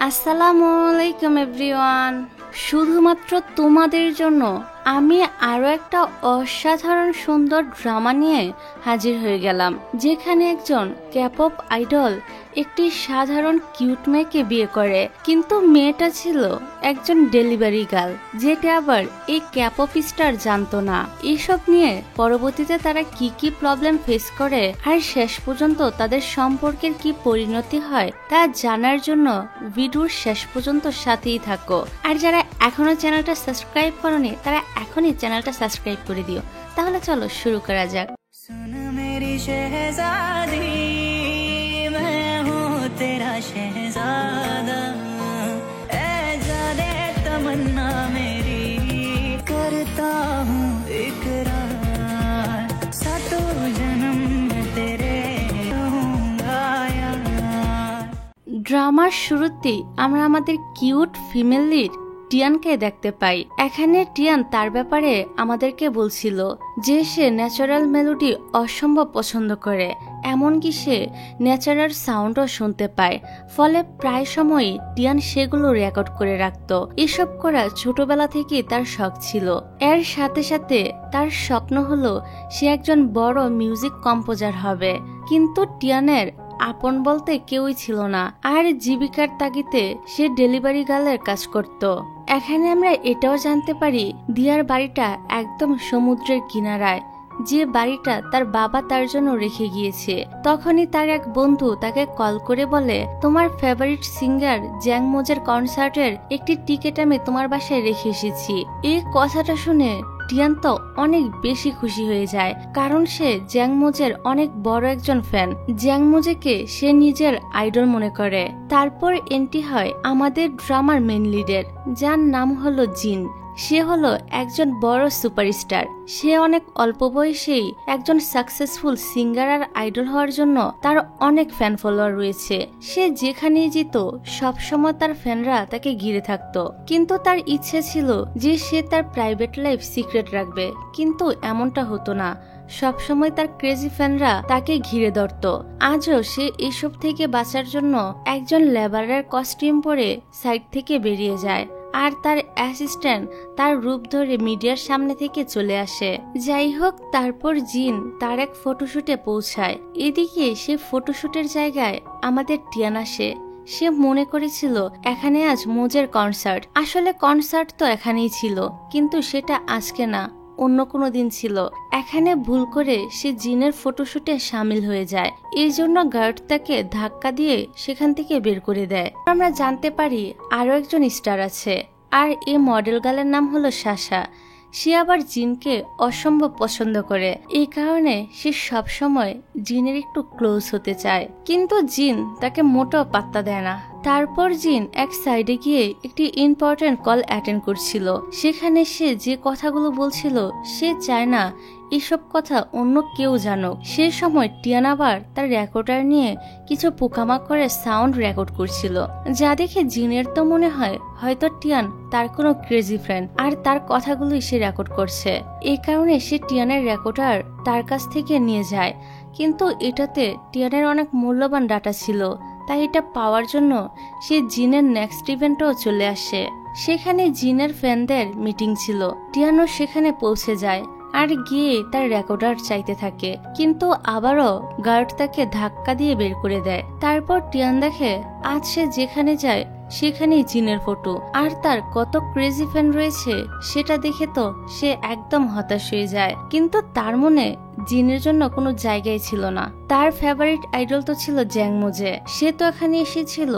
আসসালামু আলাইকুম এভরিওয়ান। শুধুমাত্র তোমাদের জন্য আমি আরো একটা অসাধারণ সুন্দর ড্রামা নিয়ে হাজির হয়ে গেলাম, যেখানে একজন ক্যাপপ আইডল একটি সাধারণ কিউট মেয়েকে বিয়ে করে, কিন্তু মেয়েটা ছিল একজন ডেলিভারি গার্ল, যেটা আবার এই ক্যাপপ স্টার জানতো না। এইসব নিয়ে পরবর্তীতে তারা কি কি প্রবলেম ফেস করে আর শেষ পর্যন্ত তাদের সম্পর্কের কি পরিণতি হয় তা জানার জন্য ভিডিওর শেষ পর্যন্ত সাথেই থাকো। আর যারা এখনো চ্যানেলটা সাবস্ক্রাইব করনি তারা এখনই চ্যানেলটা সাবস্ক্রাইব করে দিও। তাহলে চলো শুরু করা যাক। सुन मेरी शहजादी, मैं हूँ तेरा शहजादा, ऐ जाने तमन्ना मेरी, करता हूँ इकरार, सातों जन्म में तेरे रहूंगा यार। ড্রামার শুরুতেই আমরা আমাদের কিউট ফিমেল লিড টিয়ানকে দেখতে পাই। এখানে টিয়ান তার ব্যাপারে আমাদেরকে বলছিল যে সে ন্যাচারাল মেলোডি অসম্ভব পছন্দ করে, এমনকি সে ন্যাচারাল সাউন্ডও শুনতে পায়। ফলে প্রায় সময়ই টিয়ান সেগুলো রেকর্ড করে রাখতো। এসব করা ছোটবেলা থেকেই তার শখ ছিল। এর সাথে সাথে তার স্বপ্ন হলো সে একজন বড় মিউজিক কম্পোজার হবে, কিন্তু টিয়ানের আপন বলতে কেউই ছিল না, আর জীবিকার তাগিদে সে ডেলিভারি গার্লের কাজ করত। এখানে আমরা এটাও জানতে পারি দিয়ার বাড়িটা একদম সমুদ্রের কিনারায়, যে বাড়িটা তার বাবা তার জন্য রেখে গিয়েছে। তখনই তার এক বন্ধু তাকে কল করে বলে, তোমার ফেভারিট সিঙ্গার জ্যাং মোজের কনসার্টের একটি টিকিট আমি তোমার বাসায় রেখে এসেছি। এই কথাটা শুনে টিয়ান তো অনেক বেশি খুশি হয়ে যায়, কারণ সে জ্যাং মোজের অনেক বড় একজন ফ্যান। জ্যাং মোজেকে সে নিজের আইডল মনে করে। তারপর এন্ট্রি হয় আমাদের ড্রামার মেন লিডের, যার নাম হলো জিন। সে হলো একজন বড় সুপারস্টার। সে অনেক অল্প বয়সেই একজন সাকসেসফুল সিঙ্গার আর আইডল হওয়ার জন্য তার অনেক ফ্যান ফলোয়ার রয়েছে। সে যেখানেই যেত সবসময় তার ফ্যানরা তাকে ঘিরে থাকতো, কিন্তু তার ইচ্ছে ছিল যে সে তার প্রাইভেট লাইফ সিক্রেট রাখবে, কিন্তু এমনটা হতো না। সবসময় তার ক্রেজি ফ্যানরা তাকে ঘিরে ধরত। আজও সে এসব থেকে বাঁচার জন্য একজন লেবারের কস্টিউম পরে সাইড থেকে বেরিয়ে যায়, আর তার অ্যাসিস্ট্যান্ট তার রূপ ধরে মিডিয়ার সামনে থেকে চলে আসে। যাই হোক, তারপর জিন তার এক ফটোশুটে পৌঁছায়। এদিকে সে ফটোশুটের জায়গায় আমাদের টিয়ান আসে। সে মনে করেছিল এখানে আজ মোজের কনসার্ট। আসলে কনসার্ট তো এখানেই ছিল, কিন্তু সেটা আজকে না, অন্য কোনো দিন ছিল। এখানে ভুল করে সে জিনের ফটোশুটে সামিল হয়ে যায়। এই জন্য গার্ড তাকে ধাক্কা দিয়ে সেখান থেকে বের করে দেয়। আমরা জানতে পারি আরো একজন স্টার আছে, আর এই মডেল গার্লের নাম হলো সাশা। সে আবার জিনকে অসম্ভব পছন্দ করে, এই কারণে সে সব সময় জিনের একটু ক্লোজ হতে চায়, কিন্তু জিন তাকে মোটেও পাত্তা দেয় না। তারপর জিন এক সাইডে গিয়ে একটি ইম্পর্টেন্ট কল অ্যাটেন্ড করছিল। সেখানে সে যে কথাগুলো বলছিল সে চায় না এসব কথা অন্য কেউ জানুক। সে সময় টিয়ান আবার তার রেকর্ডার নিয়ে কিছু পোকামাকড়ে সাউন্ড রেকর্ড করছিল, যা দেখে জিনের তো মনে হয় হয়তো টিয়ান তার কোনো ক্রেজি ফ্রেন্ড, আর তার কথাগুলোই সে রেকর্ড করছে। এই কারণে সে টিয়ানের রেকর্ডার তার কাছ থেকে নিয়ে যায়, কিন্তু এটাতে টিয়ানের অনেক মূল্যবান ডাটা ছিল। তাই এটা পাওয়ার জন্য সে জিনের নেক্সট ইভেন্টও চলে আসে। সেখানে জিনের ফ্যানদের মিটিং ছিল। টিয়ানও সেখানে পৌঁছে যায় আর গিয়ে তার রেকর্ডার চাইতে থাকে, কিন্তু আবারও গার্ড তাকে ধাক্কা দিয়ে বের করে দেয়। তারপর টিয়ান দেখে আজ সে যেখানে যায় সেখানেই জিনের ফটো, আর তার কত ক্রেজি ফ্যান রয়েছে সেটা দেখে তো সে একদম হতাশ হয়ে যায়। কিন্তু তার মনে জিনের জন্য কোনো জায়গায় ছিল না। তার ফেভারিট আইডল তো ছিল জ্যাং মোজে। সে তো এখানে এসেছিল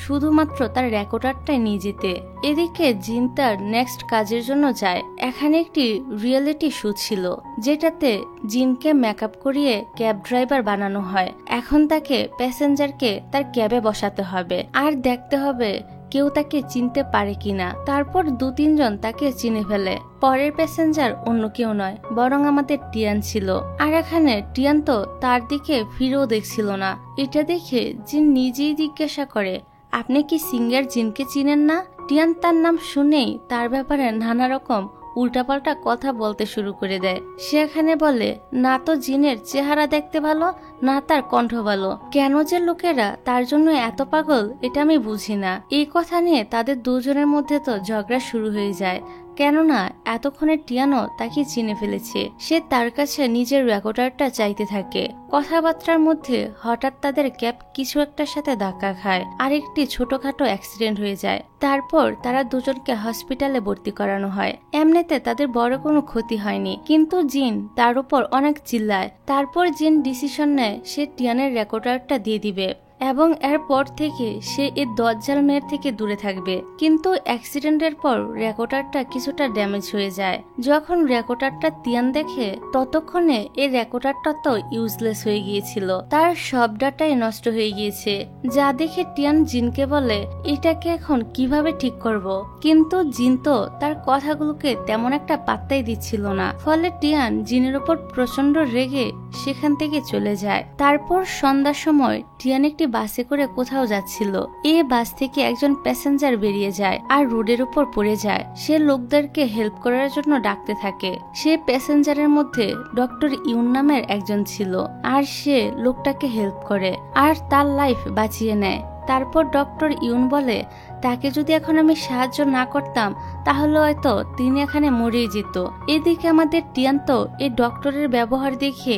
শুধুমাত্র তার রেকর্ডারটাই নিয়ে যেতে। এদিকে জিন তার নেক্সট কাজের জন্য যায়। এখানে একটি রিয়েলিটি শো ছিল, যেটাতে জিনকে মেকআপ করিয়ে ক্যাব ড্রাইভার বানানো হয়। এখন তাকে প্যাসেঞ্জারকে তার ক্যাবে বসাতে হবে আর দেখতে হবে কেউ তাকে চিনতে পারে কিনা। তারপর 2-3 জন তাকে চিনে ফেলে। পরের প্যাসেঞ্জার অন্য কেউ নয়, বরং আমাদের টিয়ান ছিল। আর এখানে টিয়ান তো তার দিকে ফিরেও দেখছিল না। এটা দেখে জিন নিজেই জিজ্ঞাসা করে, আপনি কি সিঙ্গার জিনকে চিনেন না? টিয়ান তার নাম শুনেই তার ব্যাপারে নানা রকম উল্টাপাল্টা কথা বলতে শুরু করে দেয়। সে এখানে বলে না তো জিনের চেহারা দেখতে ভালো, না তার কণ্ঠ ভালো, কেন যে লোকেরা তার জন্য এত পাগল এটা আমি বুঝি না। এই কথা নিয়ে তাদের দুজনের মধ্যে তো ঝগড়া শুরু হয়ে যায়, কেননা এতক্ষণে টিয়ানো তাকে চিনে ফেলেছে। সে তার কাছে নিজের রেকর্ডারটা চাইতে থাকে। কথাবার্তার মধ্যে হঠাৎ তাদের ক্যাব কিছু একটার সাথে ধাক্কা খায় আর একটি ছোটখাটো অ্যাক্সিডেন্ট হয়ে যায়। তারপর তারা দুজনকে হসপিটালে ভর্তি করানো হয়। এমনিতে তাদের বড় কোনো ক্ষতি হয়নি, কিন্তু জিন তার উপর অনেক চিল্লায়। তারপর জিন ডিসিশন নেয় সে টিয়ানের রেকর্ডারটা দিয়ে দিবে এবং এরপর থেকে সে এই দজ্জাল মেয়ের থেকে দূরে থাকবে। কিন্তু অ্যাক্সিডেন্টের পর রেকর্ডারটা কিছুটা ড্যামেজ হয়ে যায়। যখন রেকর্ডারটা টিয়ান দেখে ততক্ষণে এই রেকর্ডারটা তো ইউজলেস হয়ে গিয়েছিল, তার সব ডাটাই নষ্ট হয়ে গিয়েছে। যা দেখে টিয়ান জিনকে বলে এটাকে এখন কিভাবে ঠিক করব, কিন্তু জিন তো তার কথাগুলোকে তেমন একটা পাত্তাই দিচ্ছিল না। ফলে টিয়ান জিনের উপর প্রচন্ড রেগে সেখান থেকে চলে যায়। তারপর সন্ধ্যার সময় টিয়ান একটি বাসে করে কোথাও যাচ্ছিল। এই বাস থেকে একজন প্যাসেঞ্জার বেরিয়ে যায় আর রোডের উপর পড়ে যায়। সে লোকদেরকে হেল্প করার জন্য ডাকতে থাকে। সে প্যাসেঞ্জারের মধ্যে ডক্টর ইউন নামের একজন ছিল আর সে লোকটাকে হেল্প করে আর তার লাইফ বাঁচিয়ে নেয়। তারপর ডক্টর ইউন বলে তাকে যদি এখন আমি সাহায্য না করতাম তাহলে হয়তো তিনি এখানে মরেই যেত। এদিকে আমাদের টিয়ান তো এই ডক্টরের ব্যবহার দেখে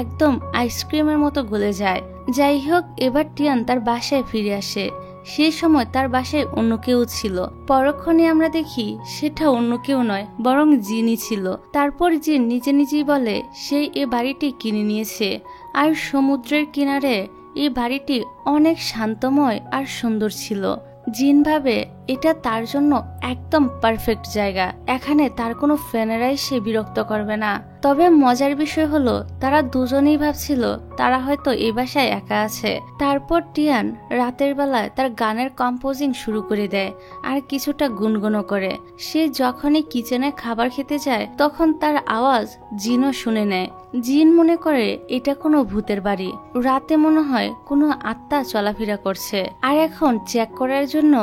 একদম আইসক্রিমের মতো গলে যায়। যাই হোক, এবার টিয়ান তার বাসায় ফিরে আসে। সেই সময় তার বাসায় অন্য কেউ ছিল। পরক্ষণে আমরা দেখি সেটা অন্য কেউ নয়, বরং জিনই ছিল। তারপর জিন নিজে নিজেই বলে সে এ বাড়িটি কিনে নিয়েছে আর সমুদ্রের কিনারে এই বাড়িটি অনেক শান্তময় আর সুন্দর ছিল। জিন ভাবে এটা তার জন্য একদম পারফেক্ট জায়গা, এখানে তার কোনো ফ্যানেরাই সে বিরক্ত করবে না। তবে মজার বিষয় হলো তারা দুজনেই ভাবছিল তারা হয়তো এই বাসায় একা আছে। তারপর টিয়ান রাতের বেলায় তার গানের কম্পোজিং শুরু করে দেয় আর কিছুটা গুনগুনো করে। সে যখনই কিচেনে খাবার খেতে যায় তখন তার আওয়াজ জিনও শুনে নেয়। জিন মনে করে এটা কোনো ভূতের বাড়ি, রাতে মনে হয় কোনো আত্মা চলাফেরা করছে। আর এখন চেক করার জন্য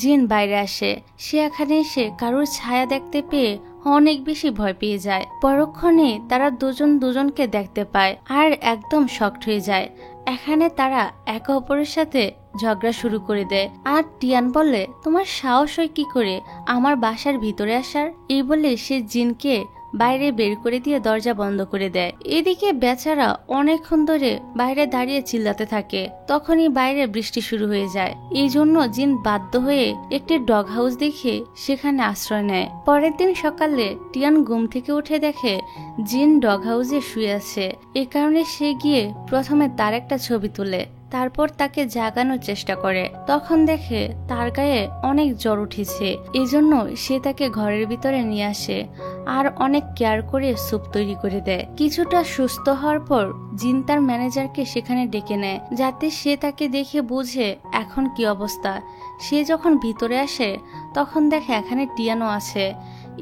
জিন বাইরে আসে। সে এখানে এসে কারোর ছায়া দেখতে পেয়ে অনেক বেশি ভয় পেয়ে যায়। পরক্ষণে তারা দুজন দুজনকে দেখতে পায় আর একদম শকড হয়ে যায়। এখানে তারা একে অপরের সাথে ঝগড়া শুরু করে দেয়। আর টিয়ান বলে তোমার সাহস হয় কি করে আমার বাসার ভিতরে আসার? এই বলে সে জিনকে বাইরে বের করে দিয়ে দরজা বন্ধ করে দেয়। এদিকে বেচারা অনেকক্ষণ ধরে বাইরে দাঁড়িয়ে চিল্লাতে থাকে। তখনই বাইরে বৃষ্টি শুরু হয়ে যায়। এই জন্য জিন বাধ্য হয়ে একটি ডগ হাউস দেখে সেখানে আশ্রয় নেয়। পরের দিন সকালে টিয়ান ঘুম থেকে উঠে দেখে জিন ডগ হাউসে শুয়ে আছে। এ কারণে সে গিয়ে প্রথমে তার একটা ছবি তোলে, তারপর তাকে জাগানোর চেষ্টা করে। তখন দেখে তার গায়ে অনেক জ্বর উঠেছে। এজন্য সে তাকে ঘরের ভিতরে নিয়ে আসে আর অনেক কেয়ার করে স্যুপ তৈরি করে দেয়। কিছুটা সুস্থ হওয়ার পর জিন তার ম্যানেজারকে সেখানে ডেকে নেয় যাতে সে তাকে দেখে বুঝে এখন কি অবস্থা। সে যখন ভিতরে আসে তখন দেখে এখানে টিয়ানো আছে।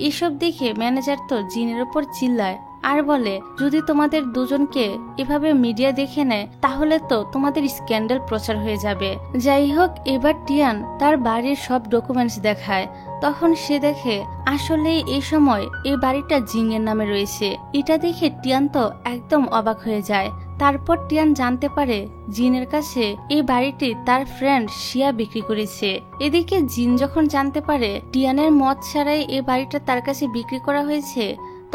এসব দেখে ম্যানেজার তো জিনের উপর চিল্লায় আর বলে যদি তোমাদের দুজনকে এভাবে মিডিয়া দেখে নেয় তাহলে তো তোমাদের স্ক্যান্ডাল প্রচার হয়ে যাবে। যাই হোক, এবার টিয়ান তার বাড়ির সব ডকুমেন্টস দেখায়। তখন সে দেখে আসলে এই সময় এই বাড়িটা জিনের নামে রয়েছে। এটা দেখে টিয়ান তো একদম অবাক হয়ে যায়। তারপর টিয়ান জানতে পারে জিনের কাছে এই বাড়িটি তার ফ্রেন্ড শিয়া বিক্রি করেছে। এদিকে জিন যখন জানতে পারে টিয়ানের মত ছাড়াই এই বাড়িটা তার কাছে বিক্রি করা হয়েছে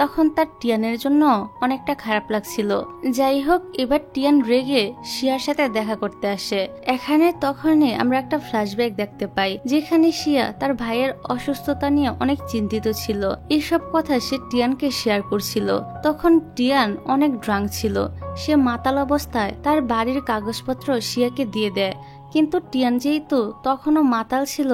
তখন তার টিয়ানের জন্য অনেকটা খারাপ লাগছিল। যাই হোক, এবার টিয়ান রেগে শিয়ার সাথে দেখা করতে আসে। এখানে তখনই আমরা একটা ফ্ল্যাশব্যাক দেখতে পাই যেখানে শিয়া তার ভাইয়ের অসুস্থতা নিয়ে অনেক চিন্তিত ছিল। এসব কথা সে টিয়ানকে শেয়ার করছিল। তখন টিয়ান অনেক ড্রাঙ্ক ছিল। সে মাতাল অবস্থায় তার বাড়ির কাগজপত্র শিয়াকে দিয়ে দেয়, কিন্তু টিয়ান যেহেতু তখনও মাতাল ছিল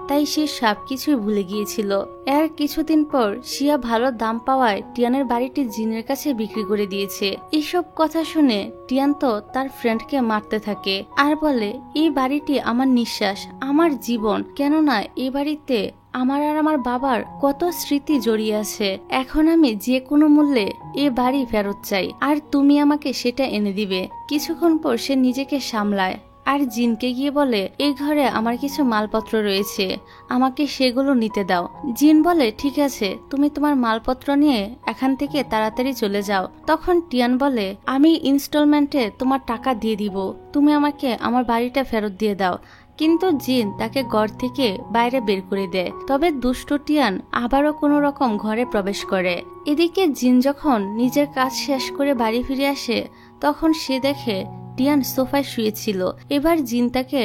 তাই সে সবকিছুই ভুলে গিয়েছিল। এর কিছুদিন পর শিয়া ভালো দাম পাওয়ায় টিয়ানের বাড়িটি জিনের কাছে বিক্রি করে দিয়েছে। এসব কথা শুনে টিয়ান তো তার ফ্রেন্ডকে মারতে থাকে আর বলে এই বাড়িটি আমার নিঃশ্বাস, আমার জীবন, কেননা এই বাড়িতে আমার আর আমার বাবার কত স্মৃতি জড়িয়ে আছে। এখন আমি যে কোনো মূল্যে এ বাড়ি ফেরত চাই আর তুমি আমাকে সেটা এনে দিবে। কিছুক্ষণ পর সে নিজেকে সামলায় আর জিনকে গিয়ে বলে এই ঘরে আমার কিছু মালপত্র রয়েছে, আমাকে সেগুলো নিতে দাও। জিন বলে ঠিক আছে, তুমি তোমার মালপত্র নিয়ে এখান থেকে তাড়াতাড়ি চলে যাও। তখন টিয়ান বলে আমি ইনস্টলমেন্টে তোমার টাকা দিয়ে দিব, তুমি আমাকে আমার বাড়িটা ফেরত দিয়ে দাও। কিন্তু জিন তাকে ঘর থেকে বাইরে বের করে দেয়। তবে দুষ্ট টিয়ান আবারও কোনো রকম ঘরে প্রবেশ করে। এদিকে জিন যখন নিজের কাজ শেষ করে বাড়ি ফিরে আসে তখন সে দেখে টিয়ান সোফায় শুয়েছিল। এবার জিন তাকে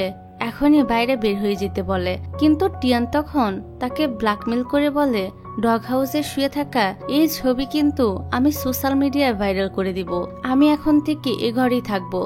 এখনই বাইরে বের হয়ে যেতে বলে, কিন্তু টিয়ান তখন তাকে ব্ল্যাকমেল করে বলে ডগ হাউসে শুয়ে থাকা এই ছবি কিন্তু আমি সোশ্যাল মিডিয়ায় ভাইরাল করে দিব, আমি এখন থেকে এ ঘরেই থাকবো।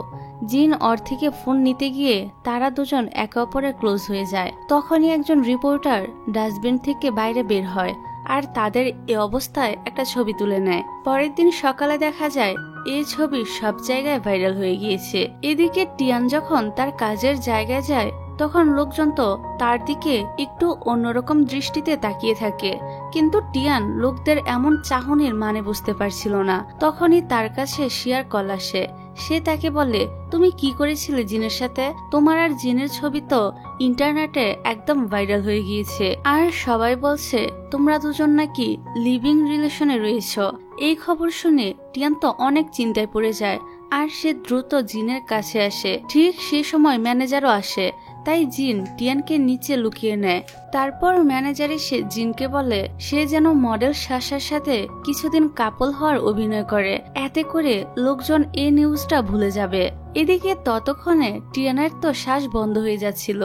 জিন ওর থেকে ফোন নিতে গিয়ে তারা দুজন একে অপরের ক্লোজ হয়ে যায়। তখনই একজন রিপোর্টার ডাস্টবিন থেকে বাইরে বের হয় আর তাদের এ অবস্থায় একটা ছবি তুলে নেয়। পরের দিন সকালে দেখা যায় এই ছবি সব জায়গায় ভাইরাল হয়ে গিয়েছে। এদিকে টিয়ান যখন তার কাজের জায়গায় যায় তখন লোকজন তো তার দিকে একটু অন্যরকম দৃষ্টিতে তাকিয়ে থাকে, কিন্তু টিয়ান লোকদের এমন চাহনির মানে বুঝতে পারছিল না। তখনই তার কাছে শিয়ার কল আসে। সে তাকে বলে তুমি কি করেছিলে জিনের সাথে? তোমার আর জিনের ছবি তো ইন্টারনেটে একদম ভাইরাল হয়ে গিয়েছে, আর সবাই বলছে তোমরা দুজন নাকি লিভিং রিলেশনে রয়েছ। এই খবর শুনে টিয়ান তো অনেক চিন্তায় পড়ে যায় আর সে দ্রুত জিনের কাছে আসে। ঠিক সেই সময় ম্যানেজারও আসে, তাই জিন টিয়ানকে নিচে লুকিয়ে নেয়। তারপর ম্যানেজার এসে জিনকে বলে সে যেন মডেল সাশার সাথে কিছুদিন কাপল হওয়ার অভিনয় করে, এতে করে লোকজন এই নিউজটা ভুলে যাবে। এদিকে ততক্ষণে টিয়ানের তো শ্বাস বন্ধ হয়ে যাচ্ছিল,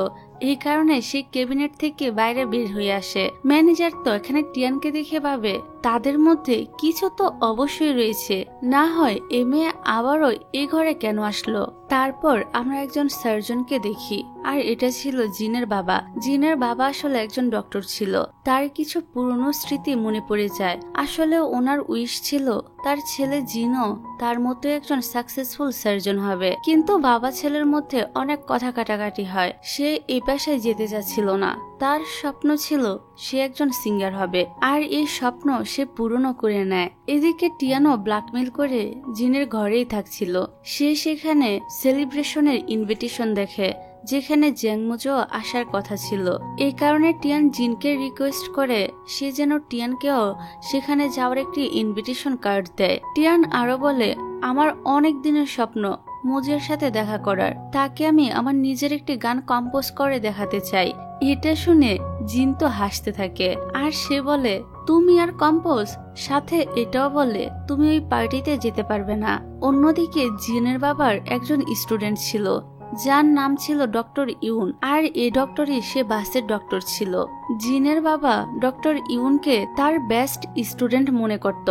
এই কারণে সে ক্যাবিনেট থেকে বাইরে বের হয়ে আসে। ম্যানেজার তো এখানে টিয়ানকে দেখে ভাবে তাদের মধ্যে কিছু তো অবশ্যই রয়েছে, না হয় এ মেয়ে আবারও এই ঘরে কেন আসলো। তারপর আমরা একজন সার্জনকে দেখি, আর এটা ছিল জিনের বাবা। জিনের বাবা আসলে একজন ডক্টর ছিল। তার কিছু পুরনো স্মৃতি মনে পড়ে যায়। আসলে ওনার উইশ ছিল তার ছেলে জিনও তার মতো একজন সাকসেসফুল সার্জন হবে, কিন্তু বাবা ছেলের মধ্যে অনেক কথা কাটাকাটি হয়। সে এই পেশায় যেতে চাচ্ছিল না, তার স্বপ্ন ছিল সে একজন সিঙ্গার হবে, আর এই স্বপ্ন সে পূরণও করে নেয়। এদিকে টিয়ানো ব্ল্যাকমেল করে জিনের ঘরেই থাকছিল। সে সেখানে সেলিব্রেশনের ইনভিটেশন দেখে যেখানে জ্যাংমুজো আসার কথা ছিল। এই কারণে টিয়ান জিনকে রিকোয়েস্ট করে সে যেন টিয়ানকেও সেখানে যাওয়ার একটি ইনভিটেশন কার্ড দেয়। টিয়ান আরো বলে আমার অনেক দিনের স্বপ্ন মুজের সাথে দেখা করার, তাকে আমি আমার নিজের একটি গান কম্পোজ করে দেখাতে চাই। এটা শুনে জিন তো হাসতে থাকে আর সে বলে তুমি আর কম্পোজ, সাথে এটাও বলে তুমি ওই পার্টিতে যেতে পারবে না। অন্যদিকে জিনের বাবার একজন স্টুডেন্ট ছিল যার নাম ছিল ডক্টর ইউন, আর এই ডক্টরই সে বাসের ডক্টর ছিল। জিনের বাবা ডক্টর ইউনকে তার বেস্ট স্টুডেন্ট মনে করত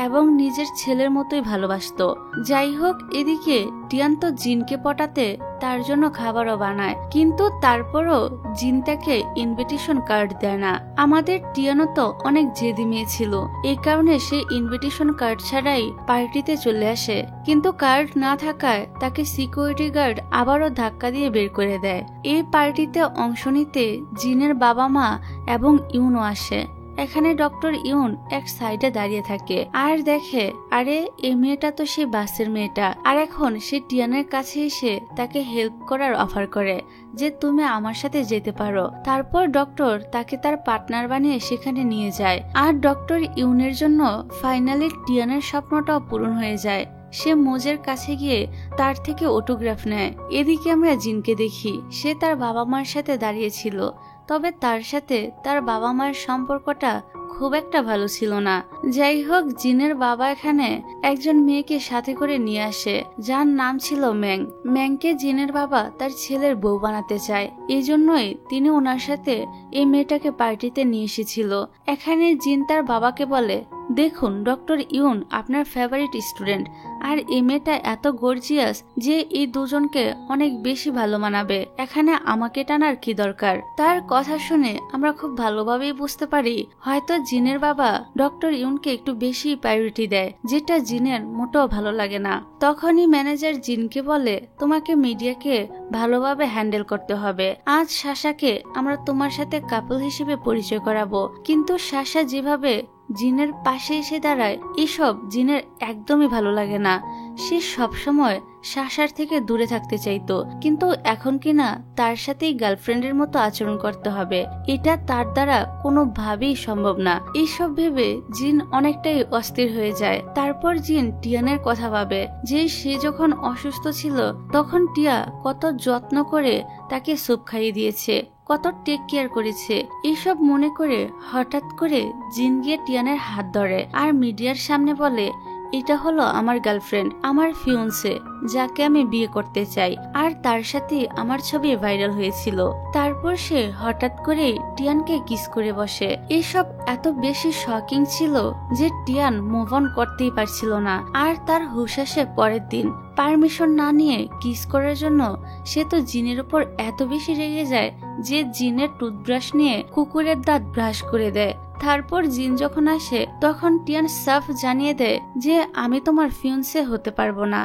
এবং নিজের ছেলের মতোই ভালোবাসতো। যাই হোক, এদিকে টিয়ান তো জিনকে পটাতে তার জন্য খাবারও বানায়, কিন্তু তারপরও জিন তাকে ইনভিটেশন কার্ড দেয় না। আমাদের টিয়ানও তো অনেক জেদি মেয়ে ছিল, এই কারণে সে ইনভিটেশন কার্ড ছাড়াই পার্টিতে চলে আসে, কিন্তু কার্ড না থাকায় তাকে সিকিউরিটি গার্ড আবারও ধাক্কা দিয়ে বের করে দেয়। এই পার্টিতে অংশ নিতে জিনের বাবা মা এবং ইউনও আসে। এখানে ডক্টর ইউন এক সাইডে দাঁড়িয়ে থাকে আর দেখে আরে এই মেয়েটা তো সে বাসের মেয়েটা, আর এখন সে টিয়ানের কাছে এসে তাকে হেল্প করার অফার করে যে তুমি আমার সাথে যেতে পারো। তারপর ডক্টর তাকে তার পার্টনার বানিয়ে সেখানে নিয়ে যায়, আর ডক্টর ইউনের জন্য ফাইনালি টিয়ানের স্বপ্নটাও পূরণ হয়ে যায়। সে মোজের কাছে গিয়ে তার থেকে অটোগ্রাফ নেয়। এদিকে আমরা জিনকে দেখি সে তার বাবা মার সাথে দাঁড়িয়েছিল, তবে তার সাথে তার বাবা মায়ের সম্পর্কটা খুব একটা ভালো ছিল না। যাই হোক, জিনের বাবা এখানে একজন মেয়েকে সাথে করে নিয়ে আসে যার নাম ছিল ম্যাং। ম্যাংকে জিনের বাবা তার ছেলের বউ বানাতে চায়, এই জন্যই তিনি ওনার সাথে এই মেয়েটাকে পার্টিতে নিয়ে এসেছিল। এখানে জিন তার বাবাকে বলে দেখুন ডক্টর ইউন আপনার ফেভারিট স্টুডেন্ট, আর এই মেয়েটা এত গর্জিয়াস যে এই দুজনকে অনেক বেশি ভালো মানাবে, এখানে আমাকে টানার কি দরকার। তার কথা শুনে আমরা খুব ভালোভাবেই বুঝতে পারি হয়তো জিনের বাবা ডক্টর ইউনকে একটু বেশি প্রায়োরিটি দেয়, যেটা জিনের মোটেও ভালো লাগে না। তখনই ম্যানেজার জিনকে বলে তোমাকে মিডিয়াকে ভালোভাবে হ্যান্ডেল করতে হবে। আজ সাশাকে আমরা তোমার সাথে কাপল হিসেবে পরিচয় করাবো, কিন্তু সাশা যেভাবে জিনের পাশে এসে দাঁড়ায় এসব জিনের একদমই ভালো লাগে না। সে সবসময় সাশার থেকে দূরে থাকতে চাইতো, কিন্তু এখন কিনা তার সাথেই গার্লফ্রেন্ডের মতো আচরণ করতে হবে, এটা তার দ্বারা কোনোভাবেই সম্ভব না। এইসব ভেবে জিন অনেকটাই অস্থির হয়ে যায়। তারপর জিন টিয়ানের কথা ভাবে যে সে যখন অসুস্থ ছিল তখন টিয়া কত যত্ন করে তাকে স্যুপ খাইয়ে দিয়েছে, কত টেক কেয়ার করেছে। এইসব মনে করে হঠাৎ করে জিন গিয়ে টিয়ানের হাত ধরে আর মিডিয়ার সামনে বলে, এটা হলো আমার গার্লফ্রেন্ড, আমার ফিয়ন্সে, যাকে আমি বিয়ে করতে চাই, আর তার সাথে আমার ছবি ভাইরাল হয়েছিল। তারপর সে হঠাৎ করে টিয়ানকে কিস করে বসে। এসব এত বেশি শকিং ছিল যে টিয়ান মুভ অন করতেই পারছিল না। আর তার হুশ আসে পরের দিন। পারমিশন না নিয়ে কিস করার জন্য সে তো জিনের উপর এত বেশি রেগে যায় যে জিনের টুথব্রাশ নিয়ে কুকুরের দাঁত ব্রাশ করে দেয়। তারপর জিন যখন আসে তখন টিয়ান সাফ জানিয়ে দেয় যে আমি তোমার ফিয়ন্সে হতে পারবো না।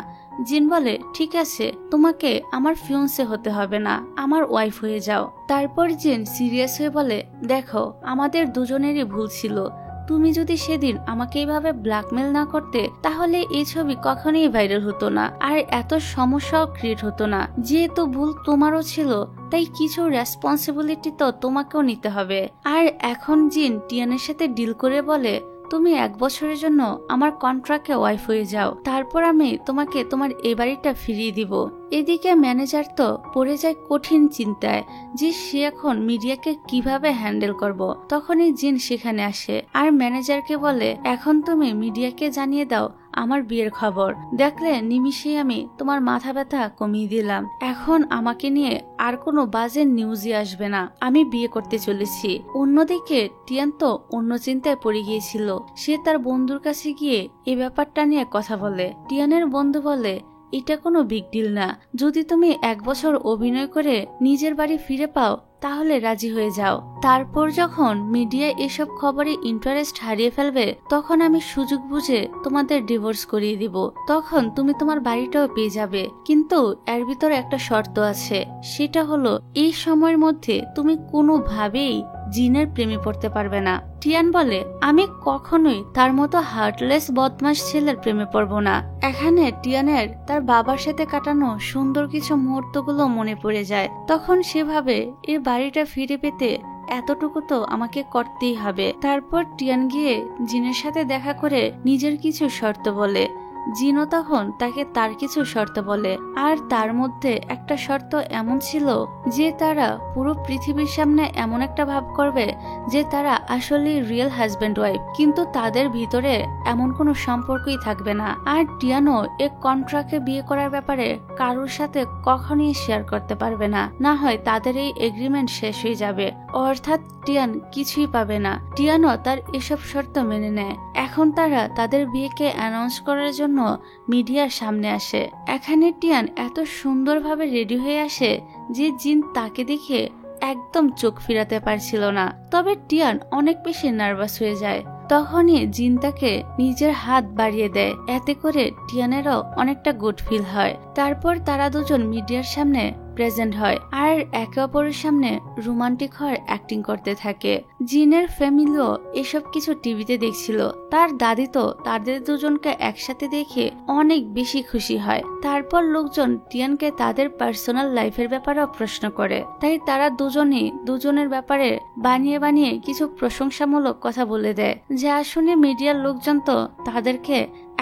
জিন বলে, ঠিক আছে, তোমাকে আমার ফিয়ন্সে হতে হবে না, আমার ওয়াইফ হয়ে যাও। তারপর জিন সিরিয়াস হয়ে বলে, দেখো, আমাদের দুজনেরই ভুল ছিল। তুমি যদি সেদিন আমাকে এইভাবে ব্ল্যাকমেল না করতে তাহলে এই ছবি কখনোই ভাইরাল হতো না, আর এত সমস্যাও ক্রিয়েট হতো না। যেহেতু ভুল তোমারও ছিল তাই কিছু রেসপন্সিবিলিটি তো তোমাকেও নিতে হবে। আর এখন জিন টিয়ানের সাথে ডিল করে বলে, তুমি 1 বছরের জন্য আমার কন্ট্রাক্টে ওয়াইফ হয়ে যাও, তারপর আমি তোমাকে তোমার এই বাড়িটা ফিরিয়ে দিব। এদিকে ম্যানেজার তো পড়ে যায় কঠিন চিন্তায় যে সে এখন মিডিয়াকে কিভাবে হ্যান্ডেল করব। তখনই জিন সেখানে আসে আর ম্যানেজারকে বলে, এখন তুমি মিডিয়াকে জানিয়ে দাও আমার বিয়ের খবর। দেখলে নিমিষেই আমি তোমার মাথা ব্যথা কমিয়ে দিলাম। এখন আমাকে নিয়ে আর কোনো বাজে নিউজই আসবে না, আমি বিয়ে করতে চলেছি। অন্যদিকে টিয়ান তো অন্য চিন্তায় পড়ে গিয়েছিল। সে তার বন্ধুর কাছে গিয়ে এই ব্যাপারটা নিয়ে কথা বলে। টিয়ানের বন্ধু বলে, এটা কোনো বিগ ডিল না, যদি তুমি 1 বছর অভিনয় করে নিজের বাড়ি ফিরে পাও তাহলে রাজি হয়ে যাও। তারপর যখন মিডিয়া এসব খবরে ইন্টারেস্ট হারিয়ে ফেলবে তখন আমি সুযোগ বুঝে তোমাদের ডিভোর্স করিয়ে দিব, তখন তুমি তোমার বাড়িটাও পেয়ে যাবে। কিন্তু এর ভিতরে একটা শর্ত আছে, সেটা হলো এই সময়ের মধ্যে তুমি কোনোভাবেই জিনের প্রেমে পড়তে পারবে না। টিয়ান বলে, আমি কখনোই তার মতো হার্টলেস বদমাশ ছেলের প্রেমে পড়ব না। এখানে টিয়ানের তার বাবার সাথে কাটানো সুন্দর কিছু মুহূর্তগুলো মনে পড়ে যায়। তখন সে ভাবে এই বাড়িটা ফিরে পেতে এতটুকু তো আমাকে করতেই হবে। তারপর টিয়ান গিয়ে জিনের সাথে দেখা করে নিজের কিছু শর্ত বলে। জিনও তখন তাকে তার কিছু শর্ত বলে, আর তার মধ্যে একটা শর্ত এমন ছিল যে তারা পুরো পৃথিবীর সামনে এমন একটা ভাব করবে যে তারা আসলে রিয়েল হাজব্যান্ড ওয়াইফ, কিন্তু তাদের ভিতরে এমন কোনো সম্পর্কই থাকবে না। আর টিয়ানো এক কন্ট্রাক্টে বিয়ে করার ব্যাপারে কারোর সাথে কখনোই শেয়ার করতে পারবে না, না হয় তাদের এই এগ্রিমেন্ট শেষ হয়ে যাবে, অর্থাৎ টিয়ান কিছুই পাবে না। টিয়ানো তার এসব শর্ত মেনে নেয়। এখন তারা তাদের বিয়েকে অ্যানাউন্স করার জন্য মিডিয়ার সামনে আসে। এখানে টিয়ান এত সুন্দরভাবে রেডি হয়ে আসে যে জিন তাকে দেখে একদম চোখ ফিরাতে পারছিল না। তবে টিয়ান অনেক বেশি নার্ভাস হয়ে যায়। তখনই জিন তাকে নিজের হাত বাড়িয়ে দেয়, এতে করে টিয়ানেরও অনেকটা গুড ফিল হয়। তারপর তারা দুজন মিডিয়ার সামনে প্রেজেন্ট হয় আর একে অপরের সামনে রোমান্টিক হওয়ার অ্যাক্টিং করতে থাকে। জিনের ফ্যামিলিও এসব কিছু টিভিতে দেখছিল। তার দাদি তো তাদের দুজনকে একসাথে দেখে অনেক বেশি খুশি হয়। তারপর লোকজন টিয়ানকে তাদের পার্সোনাল লাইফের ব্যাপারেও প্রশ্ন করে, তাই তারা দুজনেই দুজনের ব্যাপারে বানিয়ে বানিয়ে কিছু প্রশংসামূলক কথা বলে দেয়, যা শুনে মিডিয়ার লোকজন তো তাদেরকে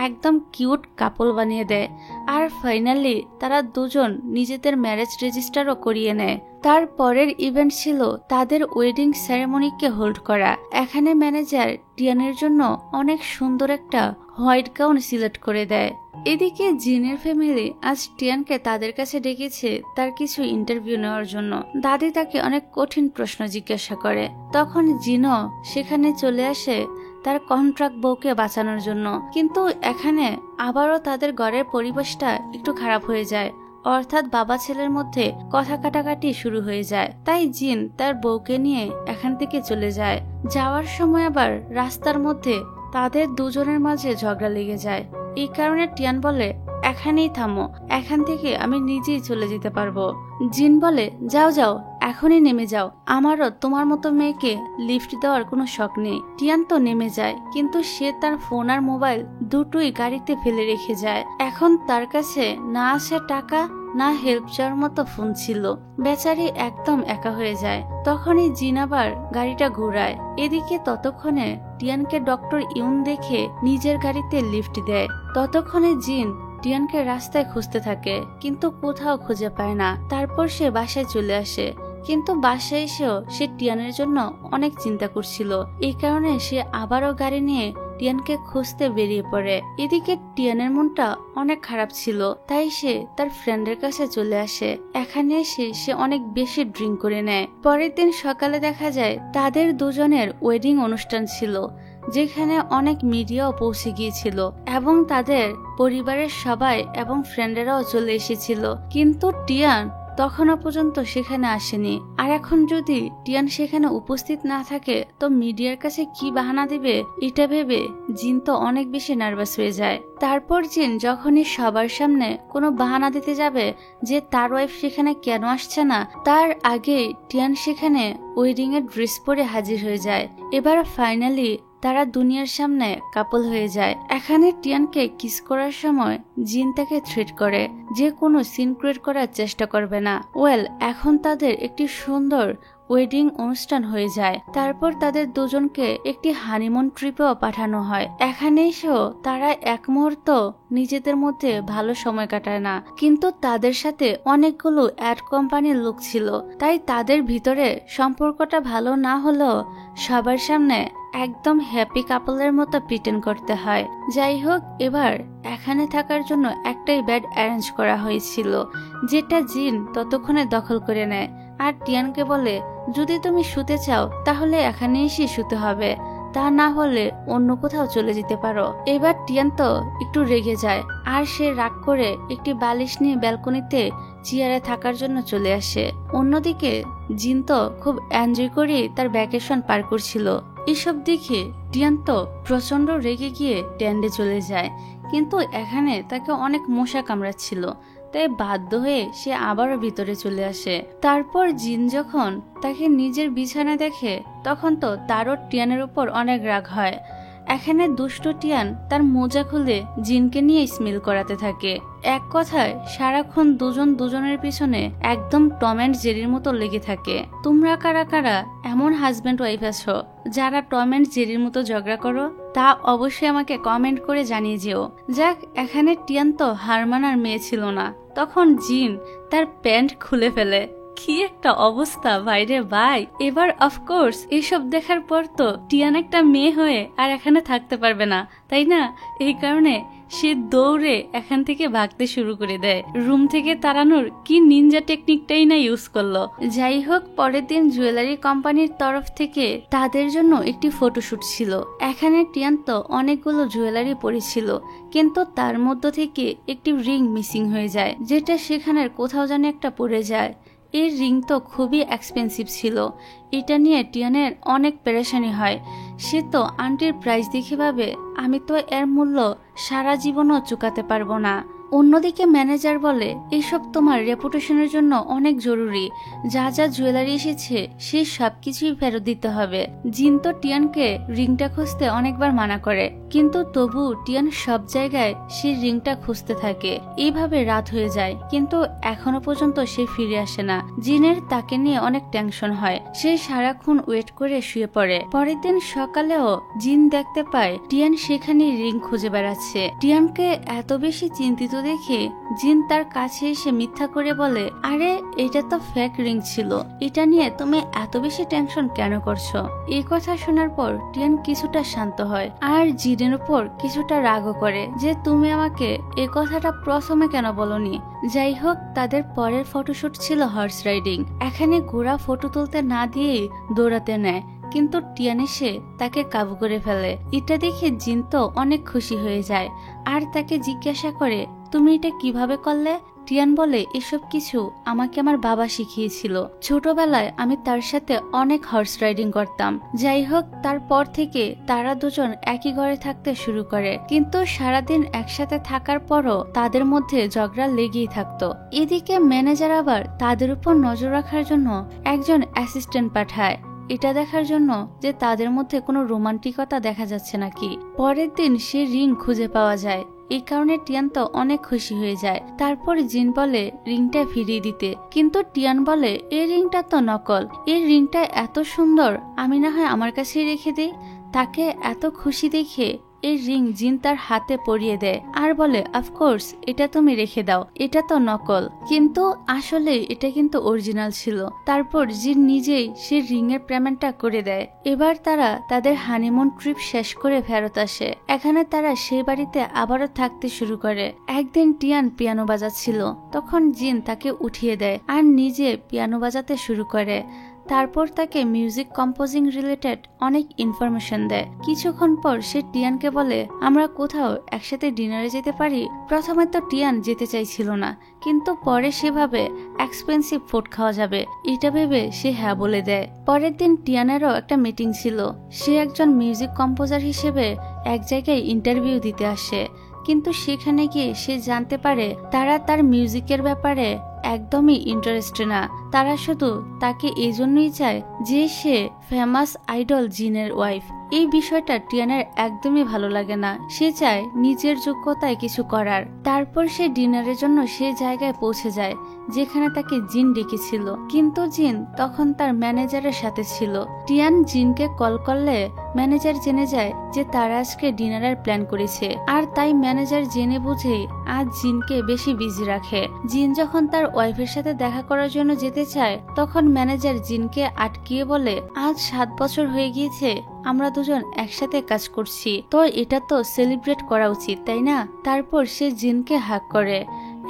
একদম কিউট কাপল বানিয়ে দেয়। আর ফাইনালি তারা দুজন নিজেদের ম্যারেজ রেজিস্টারও করিয়ে নেয়। তারপরের ইভেন্ট ছিল তাদের ওয়েডিং সেরেমনিকে হোল্ড করা। এখানে ম্যানেজার টিয়ানের জন্য অনেক সুন্দর একটা হোয়াইট গাউন সিলেক্ট করে দেয়। এদিকে জিনের ফ্যামিলি আজ টিয়ানকে তাদের কাছে ডেকেছে তার কিছু ইন্টারভিউ নেওয়ার জন্য। দাদি তাকে অনেক কঠিন প্রশ্ন জিজ্ঞাসা করে। তখন জিনও সেখানে চলে আসে তার কন্ট্রাক্ট বউকে বাঁচানোর জন্য। কিন্তু এখানে আবারও তাদের ঘরের পরিবেশটা একটু খারাপ হয়ে যায়, অর্থাৎ বাবা ছেলের মধ্যে কথা কাটাকাটি শুরু হয়ে যায়। তাই জিন তার বউকে নিয়ে এখান থেকে চলে যায়। যাওয়ার সময় আবার রাস্তার মধ্যে তাদের দুজনের মাঝে ঝগড়া লেগে যায়। এই কারণে টিয়ান বলে, এখানেই থামো, এখান থেকে আমি নিজেই চলে যেতে পারবো। জিন বলে, যাও যাও, এখনই নেমে যাও, আমারও তোমার মতো মেয়েকে লিফট দেওয়ার কোনো শখ নেই। টিয়ান তো নেমে যায়, কিন্তু সে তার ফোন আর মোবাইল দুটোই গাড়িতে ফেলে রেখে যায়। এখন তার কাছে না আসে টাকা, না হেল্প চাওয়ার মতো ফোন ছিল। বেচারি একদম একা হয়ে যায়। তখনই জিন আবার গাড়িটা ঘোরায়। এদিকে ততক্ষণে টিয়ানকে ডক্টর ইউন দেখে নিজের গাড়িতে লিফট দেয়। ততক্ষণে জিন টিয়ানকে রাস্তায় খুঁজতে থাকে, কিন্তু কোথাও খুঁজে পায় না। তারপর সে বাসায় চলে আসে, কিন্তু বাসায় এসেও সে টিয়ানের জন্য অনেক চিন্তা করছিল। এই কারণে সে আবারও গাড়ি নিয়ে টিয়ানকে খুঁজতে বেরিয়ে পড়ে। এদিকে টিয়ানের মনটা অনেক খারাপ ছিল, তাই সে তার ফ্রেন্ডের কাছে চলে আসে। এখানে এসে সে অনেক বেশি ড্রিঙ্ক করে নেয়। পরের দিন সকালে দেখা যায় তাদের দুজনের ওয়েডিং অনুষ্ঠান ছিল, যেখানে অনেক মিডিয়াও পৌঁছে গিয়েছিল এবং তাদের পরিবারের সবাই এবং ফ্রেন্ডেরাও চলে এসেছিল। কিন্তু টিয়ান তখনও পর্যন্ত সেখানে আসেনি। আর এখন যদি টিয়ান সেখানে উপস্থিত না থাকে তো মিডিয়ার কাছে কি বাহানা দিবে, এটা ভেবে জিন তো অনেক বেশি নার্ভাস হয়ে যায়। তারপর জিন যখনই সবার সামনে কোনো বাহানা দিতে যাবে যে তার ওয়াইফ সেখানে কেন আসছে না, তার আগে টিয়ান সেখানে ওয়েডিং এর ড্রেস পরে হাজির হয়ে যায়। এবার ফাইনালি তারা দুনিয়ার সামনে কাপল হয়ে যায়। এখানে টিয়ানকে কিস করার সময় জিন তাকে থ্রেট করে যে কোনো সিন ক্রিয়েট করার চেষ্টা করবে না। এখন তাদের একটি সুন্দর ওয়েডিং অনুষ্ঠান হয়ে যায়। তারপর তাদের দুজনকে একটি হানিমুন ট্রিপেও পাঠানো হয়। এখানে এসেও তারা এক মুহূর্ত নিজেদের মধ্যে ভালো সময় কাটায় না, কিন্তু তাদের সাথে অনেকগুলো অ্যাড কোম্পানির লোক ছিল, তাই তাদের ভিতরে সম্পর্কটা ভালো না হলেও সবার সামনে একদম হ্যাপি কাপলের মতো প্রিটেন্ড করতে হয়। যাই হোক, এবার এখানে থাকার জন্য একটাই বেড অ্যারেঞ্জ করা হয়েছিল, যেটা জিন ততক্ষণে দখল করে নেয় আর টিয়ানকে বলে যদি তুমি শুতে চাও তাহলে এখানে এসে শুতে হবে, তা না হলে অন্য কোথাও চলে যেতে পারো। এবার টিয়ান তো একটু রেগে যায় আর সে রাগ করে একটি বালিশ নিয়ে ব্যালকনিতে চেয়ারে থাকার জন্য চলে আসে। অন্যদিকে জিন তো খুব এনজয় করে তার ভ্যাকেশন পার করছিল। এসব দেখে টিয়ান তো প্রচন্ড রেগে গিয়ে টেন্ডে চলে যায়, কিন্তু এখানে তাকে অনেক মশা কামড়াচ্ছিল, তাই বাধ্য হয়ে সে আবারও ভিতরে চলে আসে। তারপর জিন যখন তাকে নিজের বিছানা দেখে তখন তো তারও টিয়ানের উপর অনেক রাগ হয়। এখানে দুষ্ট টিয়ান তার মোজা খুলে জিনকে নিয়ে স্মেল করাতে থাকে। এক কথায় সারাক্ষণ দুজন দুজনের পিছনে একদম টম অ্যান্ড জেরির মতো লেগে থাকে। তোমরা কারা কারা এমন হাজব্যান্ড ওয়াইফ আছো যারা টম অ্যান্ড জেরির মতো ঝগড়া করো, তা অবশ্যই আমাকে কমেন্ট করে জানিয়ে যেও। যাক, এখানে টিয়ান তো হার মানার মেয়ে ছিল না। তখন জিন তার প্যান্ট খুলে ফেলে। কি একটা অবস্থা ভাইরে ভাই। এবার অফকোর্স এসব দেখার পর তো টিয়ান একটা মেয়ে হয়ে আর এখানে থাকতে পারবে না, তাই না? এই কারণে সে দৌড়ে এখান থেকে ভাগতে শুরু করে দেয়। রুম থেকে তাড়ানোর কি নিনজা টেকনিকটাই না ইউজ করলো। যাই হোক, পরের দিন জুয়েলারি কোম্পানির তরফ থেকে তাদের জন্য একটি ফটোশুট ছিল। এখানে টিয়ান তো অনেকগুলো জুয়েলারি পরেছিল, কিন্তু তার মধ্য থেকে একটি রিং মিসিং হয়ে যায়, যেটা সেখানের কোথাও যেন একটা পড়ে যায়। এই রিং তো খুবই এক্সপেন্সিভ ছিল। এটা নিয়ে টিয়ানের অনেক পেরেশানি হয়। সে তো আন্টির প্রাইস দেখে ভাবে আমি তো এর মূল্য সারা জীবনও চুকাতে পারবো না। অন্যদিকে ম্যানেজার বলে এসব তোমার রেপুটেশনের জন্য অনেক জরুরি, যা যা জুয়েলারি এসেছে সেই সবকিছুই ফেরত দিতে হবে। জিন তো টিয়ানকে রিংটা খুঁজতে অনেকবার মানা করে, কিন্তু তবু টিয়ান সব জায়গায় সেই রিংটা খুঁজতে থাকে। এইভাবে রাত হয়ে যায়, কিন্তু এখনো পর্যন্ত সে ফিরে আসে না। জিনের তাকে নিয়ে অনেক টেনশন হয়। সে সারাক্ষণ ওয়েট করে শুয়ে পড়ে। পরের দিন সকালেও জিন দেখতে পায় টিয়ান সেখানে রিং খুঁজে বেড়াচ্ছে। টিয়ানকে এত বেশি চিন্তিত দেখে জিন তার কাছে এসে মিথ্যা করে বলে, আরে এটা তো ফেক রিং ছিল, এটা নিয়ে তুমি এত বেশি টেনশন কেন করছো? এই কথা শোনার পর টিয়ান কিছুটা শান্ত হয় আর জিনের উপর কিছুটা রাগও করে যে তুমি আমাকে এই কথাটা প্রথমে কেন বলনি। যাই হোক, তাদের পরের ফটোশুট ছিল হর্স রাইডিং। এখানে ঘোড়া ফটো তুলতে না দিয়ে দৌড়াতে নেয়, কিন্তু টিয়ান এসে তাকে কাবু করে ফেলে। এটা দেখে জিন তো অনেক খুশি হয়ে যায় আর তাকে জিজ্ঞাসা করে তুমি এটা কিভাবে করলে? টিয়ান বলে এসব কিছু আমাকে আমার বাবা শিখিয়েছিল। ছোটবেলায় আমি তার সাথে অনেক হর্স রাইডিং করতাম। যাই হোক, তারপর থেকে তারা দুজন একই ঘরে থাকতে শুরু করে, কিন্তু সারাদিন একসাথে থাকার পরও তাদের মধ্যে ঝগড়া লেগেই থাকতো। এদিকে ম্যানেজার আবার তাদের উপর নজর রাখার জন্য একজন অ্যাসিস্ট্যান্ট পাঠায়, এটা দেখার জন্য যে তাদের মধ্যে কোনো রোমান্টিকতা দেখা যাচ্ছে নাকি। পরের দিন সে রিং খুঁজে পাওয়া যায়, এই কারণে টিয়ান তো অনেক খুশি হয়ে যায়। তারপর জিন বলে রিংটা ফিরিয়ে দিতে, কিন্তু টিয়ান বলে এই রিংটা তো নকল, এই রিংটা এত সুন্দর, আমি না হয় আমার কাছেই রেখে দিই। তাকে এত খুশি দেখে এই রিং জিন তার হাতে পরিয়ে দেয় আর বলে অফকোর্স এটা তুমি রেখে দাও, এটা তো নকল। কিন্তু আসলে এটা কিন্তু অরিজিনাল ছিল। তারপর জিন নিজেই সে রিং এর পেমেন্টটা করে দেয়। এবার তারা তাদের হানিমুন ট্রিপ শেষ করে ফেরত আসে। এখানে তারা সেই বাড়িতে আবারও থাকতে শুরু করে। একদিন টিয়ান পিয়ানো বাজাচ্ছিল, তখন জিন তাকে উঠিয়ে দেয় আর নিজে পিয়ানো বাজাতে শুরু করে। তারপর তাকে মিউজিক কম্পোজিং রিলেটেড অনেক ইনফরমেশন দেয়। কিছুক্ষণ পর সে টিয়ানকে বলে আমরা কোথাও একসাথে ডিনারে যেতে পারি। প্রথমে তো টিয়ান যেতে চাইছিল না, কিন্তু পরে সেভাবে এক্সপেন্সিভ ফুড খাওয়া যাবে এটা ভেবে সে হ্যাঁ বলে দেয়। পরের দিন টিয়ানেরও একটা মিটিং ছিল। সে একজন মিউজিক কম্পোজার হিসেবে এক জায়গায় ইন্টারভিউ দিতে আসে, কিন্তু সেখানে গিয়ে সে জানতে পারে তারা তার মিউজিকের ব্যাপারে একদমই ইন্টারেস্টেড না। তারা শুধু তাকে এই জন্যই চায় যে সে ফেমাস আইডল জিনের ওয়াইফ। এই বিষয়টা টিয়ানের একদমই ভালো লাগে না। সে চায় নিজের যোগ্যতায় কিছু করার। তারপর সে ডিনারের জন্য সে জায়গায় পৌঁছে যায় যেখানে তাকে জিন ডেকেছিল, কিন্তু জিন তখন তার ম্যানেজারের সাথে ছিল। টিয়ান জিনকে কল করলে ম্যানেজার জেনে যায় যে তারা আজকে ডিনারের প্ল্যান করেছে, আর তাই ম্যানেজার জেনে বুঝে আজ জিনকে বেশি বিজি রাখে। জিন যখন তার ওয়াইফের সাথে দেখা করার জন্য যেতে চায়, তখন ম্যানেজার জিনকে আটকিয়ে বলে আজ 7 বছর হয়ে গিয়েছে আমরা দুজন একসাথে কাজ করছি, তো এটা তো সেলিব্রেট করা উচিত, তাই না? তারপর সে জিনকে হাগ করে।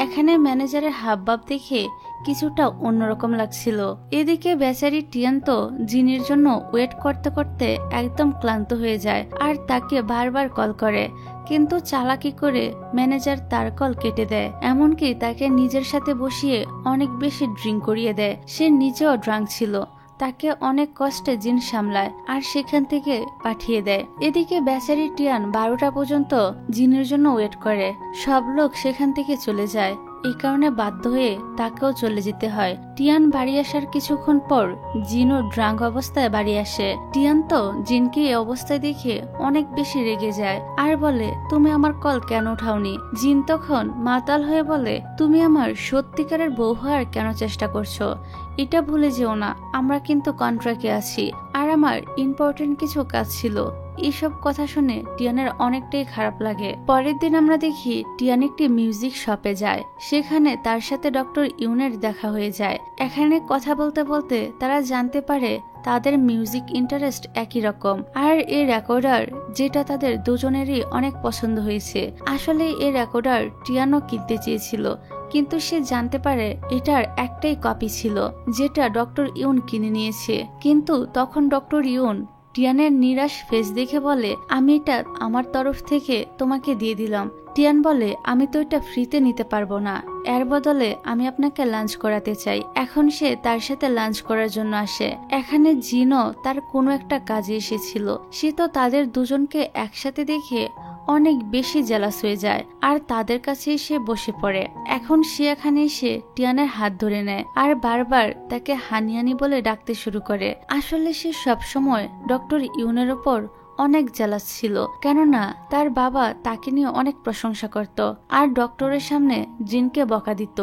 এখানে ম্যানেজারের হাবভাব দেখে কিছুটা অন্যরকম লাগছিল। এদিকে বেচারি টিয়ান তো জিনের জন্য ওয়েট করতে করতে একদম ক্লান্ত হয়ে যায় আর তাকে বারবার কল করে, কিন্তু চালাকি করে ম্যানেজার তার কল কেটে দেয়। এমনকি তাকে নিজের সাথে বসিয়ে অনেক বেশি ড্রিঙ্ক করিয়ে দেয়। সে নিজেও ড্রাঙ্ক ছিল। তাকে অনেক কষ্টে জিন সামলায় আর সেখান থেকে পাঠিয়ে দেয়। এদিকে বেচারি টিয়ান 12টা পর্যন্ত জিনের জন্য ওয়েট করে। সব লোক সেখান থেকে চলে যায়, এই কারণে বাধ্য হয়ে তাকেও চলে যেতে হয়। টিয়ান বাড়ি আসার কিছুক্ষণ পর জিনও ড্রাঙ্ক অবস্থায় বাড়ি আসে। টিয়ান তো জিনকে এই অবস্থায় দেখে অনেক বেশি রেগে যায় আর বলে তুমি আমার কল কেন উঠাওনি? জিন তখন মাতাল হয়ে বলে তুমি আমার সত্যিকারের বউ হওয়ার কেন চেষ্টা করছো? এটা ভুলে যেও না আমরা কিন্তু কন্ট্রাক্টে আছি আর আমার ইম্পর্টেন্ট কিছু কাজ ছিল। এইসব কথা শুনে টিয়ানের অনেকটাই খারাপ লাগে। পরের দিন আমরা দেখি টিয়ান একটি মিউজিক শপে যায়। সেখানে তার সাথে ডক্টর ইউনের দেখা হয়ে যায়। এখানে কথা বলতে বলতে তারা জানতে পারে তাদের মিউজিক ইন্টারেস্ট একই রকম, আর এই রেকর্ডার যেটা তাদের দুজনেরই অনেক পছন্দ হয়েছে। আসলে এই রেকর্ডার টিয়ানও কিনতে চেয়েছিল, কিন্তু সে জানতে পারে এটার একটাই কপি ছিল যেটা ডক্টর ইউন কিনে নিয়েছে। কিন্তু তখন ডক্টর ইউন টিয়ানের নিরাশ ফেস দেখে বলে আমি এটা আমার তরফ থেকে তোমাকে দিয়ে দিলাম। টিয়ান বলে আমি তো এটা ফ্রিতে নিতে পারবো না, এর বদলে আমি আপনাকে লাঞ্চ করাতে চাই। এখন সে তার সাথে লাঞ্চ করার জন্য আসে। এখানে জিনও তার কোনো একটা কাজে এসেছিল। সে তো তাদের দুজনকে একসাথে দেখে অনেক বেশি জেলাস হয়ে যায় আর তাদের কাছে এসে বসে পড়ে। এখন সে এখানে এসে টিয়ানের হাত ধরে নেয় আর বারবার তাকে হানি বলে ডাকতে শুরু করে। আসলে সে সবসময় ডক্টর ইউনের ওপর অনেক জেলাস ছিল, কেননা তার বাবা তাকে নিয়ে অনেক প্রশংসা করত আর ডক্টরের সামনে জিনকে বকা দিত।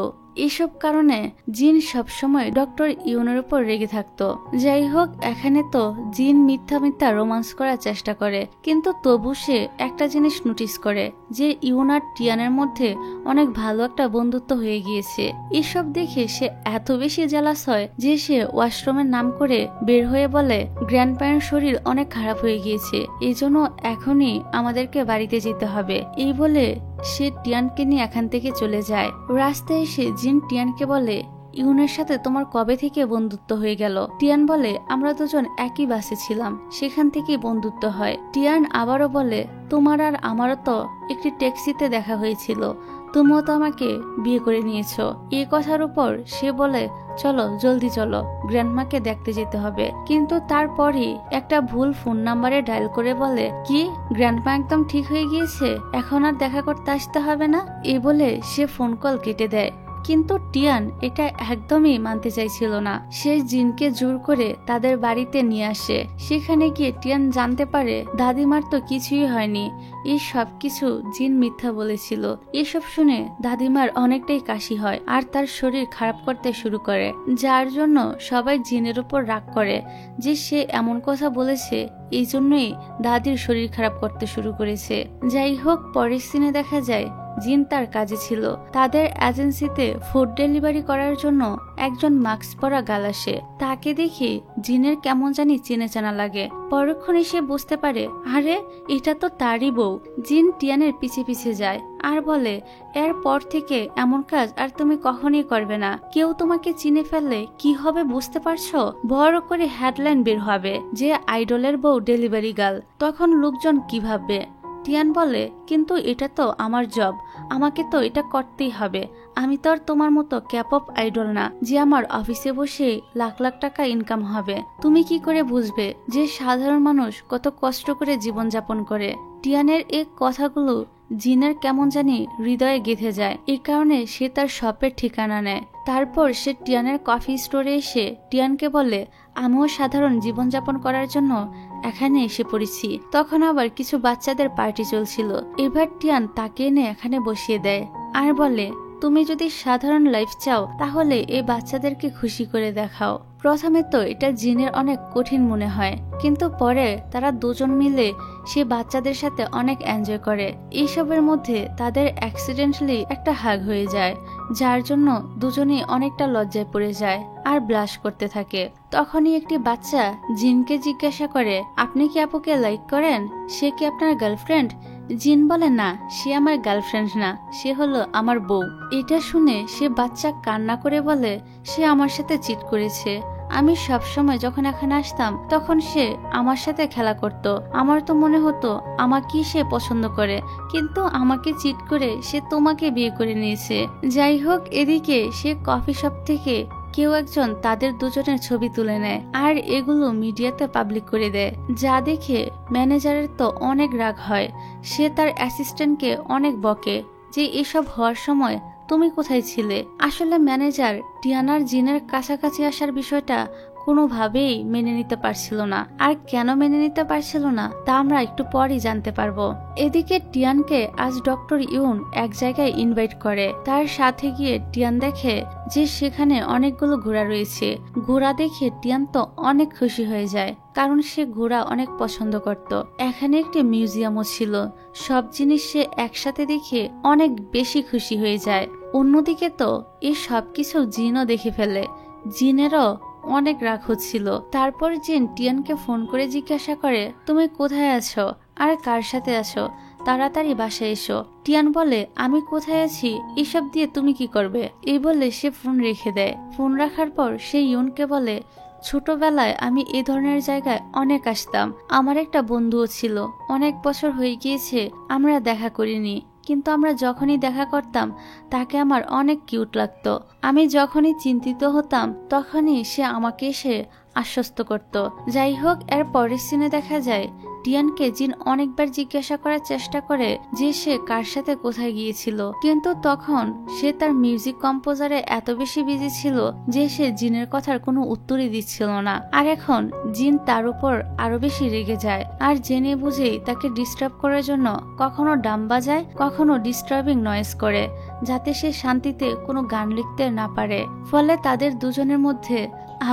এসব কারণে জিন সবসময় ডক্টর ইউনের উপর রেগে থাকতো। যাই হোক, এখানে তো জিন মিথ্যা মিথ্যা রোমান্স করার চেষ্টা করে, কিন্তু তবু সে একটা জিনিস নোটিস করে যে ইউন আর টিয়ানের মধ্যে অনেক ভালো একটা বন্ধুত্ব হয়ে গিয়েছে। এসব দেখে সে এত বেশি জেলাস হয় যে সে ওয়াশরুমের নাম করে বের হয়ে বলে গ্র্যান্ডপায়ের শরীর অনেক খারাপ হয়ে গিয়েছে, এই জন্য এখনই আমাদেরকে বাড়িতে যেতে হবে। এই বলে সে টিয়ানকে নিয়ে এখান থেকে চলে যায়। রাস্তায় এসে জিন টিয়ানকে বলে ইউনের সাথে তোমার কবে থেকে বন্ধুত্ব হয়ে গেল? টিয়ান বলে আমরা দুজন একই বাসে ছিলাম, সেখান থেকেই বন্ধুত্ব হয়। টিয়ান আবারও বলে তোমার আর আমারও তো একটি ট্যাক্সিতে দেখা হয়েছিল, তুমিও তো আমাকে বিয়ে করে নিয়েছো। এই কথার উপর সে বলে, চলো জলদি চলো, গ্র্যান্ডমাকে দেখতে যেতে হবে। কিন্তু তারপরই একটা ভুল ফোন নাম্বারে ডায়াল করে বলে, কি গ্র্যান্ডমা একদম ঠিক হয়ে গিয়েছে, এখন আর দেখা করতে আসতে হবে না। এই বলে সে ফোন কল কেটে দেয়। কিন্তু টিয়ান এটা একদমই মানতে চাইছিল না। সে জিনকে জোর করে তাদের বাড়িতে নিয়ে আসে। সেখানে গিয়ে টিয়ান জানতে পারে দাদিমার তো কিছুই হয়নি, এই সব কিছু জিন মিথ্যা বলেছিল। এসব শুনে দাদিমার অনেকটাই কাশি হয় আর তার শরীর খারাপ করতে শুরু করে, যার জন্য সবাই জিনের উপর রাগ করে যে সে এমন কথা বলেছে, এই জন্যই দাদির শরীর খারাপ করতে শুরু করেছে। যাই হোক, পরের সিনে দেখা যায় জিন তার কাজে ছিল। তাদের এজেন্সিতে ফুড ডেলিভারি করার জন্য একজন মাস্ক পরা গাল আসে। তাকে দেখে জিনের কেমন জানি চেনা চেনা লাগে। পরক্ষণে সে বুঝতে পারে, আরে এটা তো তারই বউ। জিন টিয়ানের পিছে পিছে যায় আর বলে, এরপর থেকে এমন কাজ আর তুমি কখনই করবে না। কেউ তোমাকে চিনে ফেললে কি হবে বুঝতে পারছো? বড় করে হেডলাইন বের হবে যে আইডলের বউ ডেলিভারি গার্ল। তখন লোকজন কি ভাববে? টিয়ান বলে, কিন্তু এটা তো আমার জব, আমাকে তো এটা করতেই হবে। আমি তো আর তোমার মতো ক্যাপঅপ আইডল না যে আমার অফিসে বসে লাখ লাখ টাকা ইনকাম হবে। তুমি কি করে বুঝবে যে সাধারণ মানুষ কত কষ্ট করে জীবনযাপন করে? টিয়ানের এই কথাগুলো জিনের কেমন জানি হৃদয়ে গেঁথে যায়। এই কারণে সে তার শপের ঠিকানা নেয়। তারপর সে টিয়ানের কফি স্টোরে এসে টিয়ানকে বলে, আমিও সাধারণ জীবনযাপন করার জন্য এখানে এসে পড়েছি। তখন আবার কিছু বাচ্চাদের পার্টি চলছিল। এবার টিয়ান তাকে এনে এখানে বসিয়ে দেয় আর বলে, তুমি যদি সাধারণ লাইফ চাও তাহলে এই বাচ্চাদেরকে খুশি করে দেখাও। প্রথমে তো এটা জিনের অনেক কঠিন মনে হয়, কিন্তু পরে তারা দুজন মিলে সে বাচ্চাদের সাথে অনেক এনজয় করে। এইসবের মধ্যে তাদের অ্যাক্সিডেন্টালি একটা হাগ হয়ে যায়, যার জন্য দুজনেই অনেকটা লজ্জায় পড়ে যায় আর ব্লাশ করতে থাকে। তখনই একটি বাচ্চা জিনকে জিজ্ঞাসা করে, আপনি কি আপুকে লাইক করেন? সে কি আপনার গার্লফ্রেন্ড? জিন বলে, না, সে আমার গার্লফ্রেন্ড না, সে হলো আমার বউ। এটা শুনে সে বাচ্চা কান্না করে বলে, সে আমার সাথে চিট করেছে। আমি সব সময় যখন এখানে আসতাম তখন সে আমার সাথে খেলা করত। আমার তো মনে হতো আমাকেই সে পছন্দ করে, কিন্তু আমাকে চিট করে সে তোমাকে বিয়ে করে নিয়েছে। যাই হোক, এদিকে সে কফি শপ থেকে কেউ একজন তাদের দুজনের ছবি তুলে নেয় আর এগুলো মিডিয়াতে পাবলিক করে দেয়, যা দেখে ম্যানেজারের তো অনেক রাগ হয়। সে তার অ্যাসিস্ট্যান্টকে অনেক বকে যে এসব হওয়ার সময় তুমি কোথায় ছিলে? আসলে ম্যানেজার টিয়ানার জিনের কাছাকাছি আসার বিষয়টা কোনোভাবেই মেনে নিতে পারছিল না। আর কেন মেনে নিতে পারছিল না তা আমরা একটু পরই জানতে পারবো। এদিকে টিয়ানকে আজ ডক্টর ইউন এক জায়গায় ইনভাইট করে। তার সাথে গিয়ে টিয়ান দেখে যে সেখানে অনেকগুলো ঘোড়া রয়েছে। ঘোড়া দেখে টিয়ান তো অনেক খুশি হয়ে যায়, কারণ সে ঘোড়া অনেক পছন্দ করত। এখানে একটি মিউজিয়ামও ছিল। সব জিনিস সে একসাথে দেখে অনেক বেশি খুশি হয়ে যায়। অন্যদিকে তো এই সবকিছু জিনও দেখে ফেলে। জিনেরও অনেক রাগ হচ্ছিল। তারপর জিন টিয়ানকে ফোন করে জিজ্ঞাসা করে, তুমি কোথায় আছো আর কার সাথে আছো? তাড়াতাড়ি বাসায় এসো। টিয়ান বলে, আমি কোথায় আছি এসব দিয়ে তুমি কি করবে? এই বলে সে ফোন রেখে দেয়। ফোন রাখার পর সে ইউনকে বলে, ছোটবেলায় আমি এই ধরনের জায়গায় অনেক আসতাম। আমার একটা বন্ধুও ছিল, অনেক বছর হয়ে গিয়েছে আমরা দেখা করিনি, কিন্তু আমরা যখনই দেখা করতাম তাকে আমার অনেক কিউট লাগতো। আমি যখনই চিন্তিত হতাম তখনই সে আমাকে এসে আশ্বস্ত করত। যাই হোক, এর পরের সিনে দেখা যায় টিয়ানকে জিন অনেকবার জিজ্ঞাসা করার চেষ্টা করে যে সে কার সাথে কোথায় গিয়েছিল, কিন্তু তখন সে তার মিউজিক কম্পোজারে এত বেশি বিজি ছিল যে সে জিনের কথার কোনো উত্তরই দিচ্ছিল না। আর এখন জিন তার উপর আরো বেশি রেগে যায় আর জেনে বুঝেই তাকে ডিস্টার্ব করার জন্য কখনো ডাম বাজায়, কখনো ডিস্টার্বিং নয়েজ করে, যাতে সে শান্তিতে কোনো গান লিখতে না পারে। ফলে তাদের দুজনের মধ্যে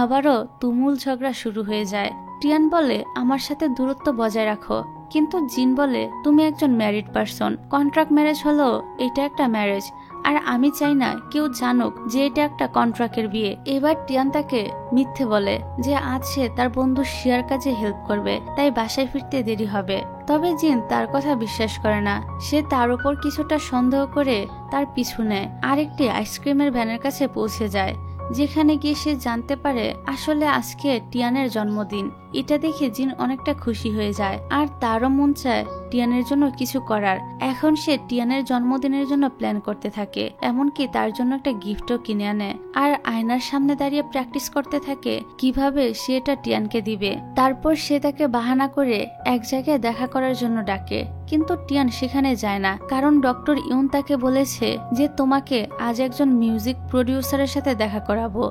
আবারও তুমুল ঝগড়া শুরু হয়ে যায়। টিয়ান বলে, আমার সাথে দূরত্ব বজায় রাখো, কিন্তু জিন বলে, তুমি একজন ম্যারিড পারসন, কন্ট্রাক্ট ম্যারেজ হলো এটা একটা ম্যারেজ, আর আমি চাই না কেউ জানুক যে এটা একটা কন্ট্রাক্টের বিয়ে। এবার টিয়ান তাকে মিথ্যে বলে যে আজ সে তার বন্ধু শিয়ার কাজে হেল্প করবে, তাই বাসায় ফিরতে দেরি হবে। তবে জিন তার কথা বিশ্বাস করে না। সে তার উপর কিছুটা সন্দেহ করে তার পিছু নেয় আর একটি আইসক্রিমের ভ্যানের কাছে পৌঁছে যায়, যেখানে গিয়ে সে জানতে পারে আসলে আজকে টিয়ানের জন্মদিন। এটা দেখে জিন অনেকটা খুশি হয়ে যায় আর তারও মন চায় টিয়ানের জন্য কিছু করার। এখন সে টিয়ানের জন্মদিনের জন্য প্ল্যান করতে থাকে, এমনকি তার জন্য একটা গিফটও কিনে আনে আর আয়নার সামনে দাঁড়িয়ে প্র্যাকটিস করতে থাকে কিভাবে সে এটা টিয়ানকে দিবে। তারপর সে তাকে বাহানা করে এক জায়গায় দেখা করার জন্য ডাকে, কিন্তু টিয়ান সেখানে যায় না, কারণ ডক্টর ইউন তাকে বলেছে যে তোমাকে আজ একজন মিউজিক প্রডিউসারের সাথে দেখা করাবো।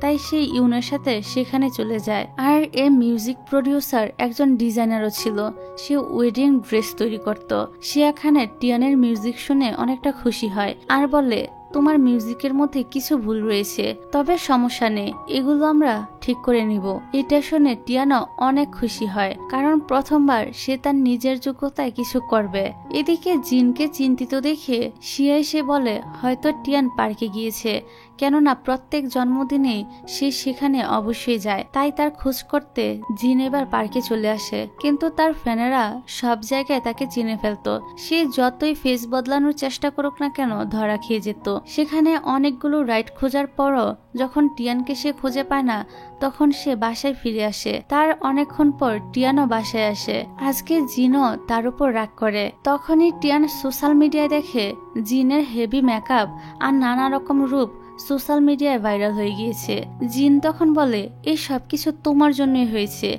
তাই সেই ইউনের সাথে সেখানে চলে যায়। আর এই মিউজিক প্রডিউসার একজন ডিজাইনারও ছিল, সে ওয়েডিং ড্রেস তৈরি করত। সে এখানে টিয়ানের মিউজিক শুনে অনেকটা খুশি হয় আর বলে তোমার মিউজিকের মধ্যে কিছু ভুল রয়েছে, তবে সমস্যা নেই, এগুলো আমরা ঠিক করে নিব। এটা শুনে টিয়ানা অনেক খুশি হয়, কারণ প্রথমবার সে তার নিজের যোগ্যতায় কিছু করবে। এদিকে জিনকে চিন্তিত দেখে শিয়া এসে বলে হয়তো টিয়ান পার্কে গিয়েছে, কেননা প্রত্যেক জন্মদিনে সে সেখানে অবশ্যই যায়। তাই তার খোঁজ করতে জিন এবার পার্কে চলে আসে, কিন্তু তার ফ্যানেরা সব জায়গায় তাকে চিনে ফেলতো। সে যতই ফেস বদলানোর চেষ্টা করুক না কেন ধরা খেয়ে যেত। সেখানে অনেকগুলো রাইড খোঁজার পরও যখন টিয়ানকে সে খুঁজে পায় না, তখন সে বাসায় ফিরে আসে। তার অনেকক্ষণ পর টিয়ানও বাসায় আসে। আজকে জিনও তার উপর রাগ করে। তখনই টিয়ান সোশ্যাল মিডিয়ায় দেখে জিনের হেভি মেকআপ আর নানা রকম রূপ সোশ্যাল মিডিয়ায় ভাইরাল হয়ে গিয়েছে। জিন তখন বলে এই সবকিছু তোমার জন্যই হয়েছে,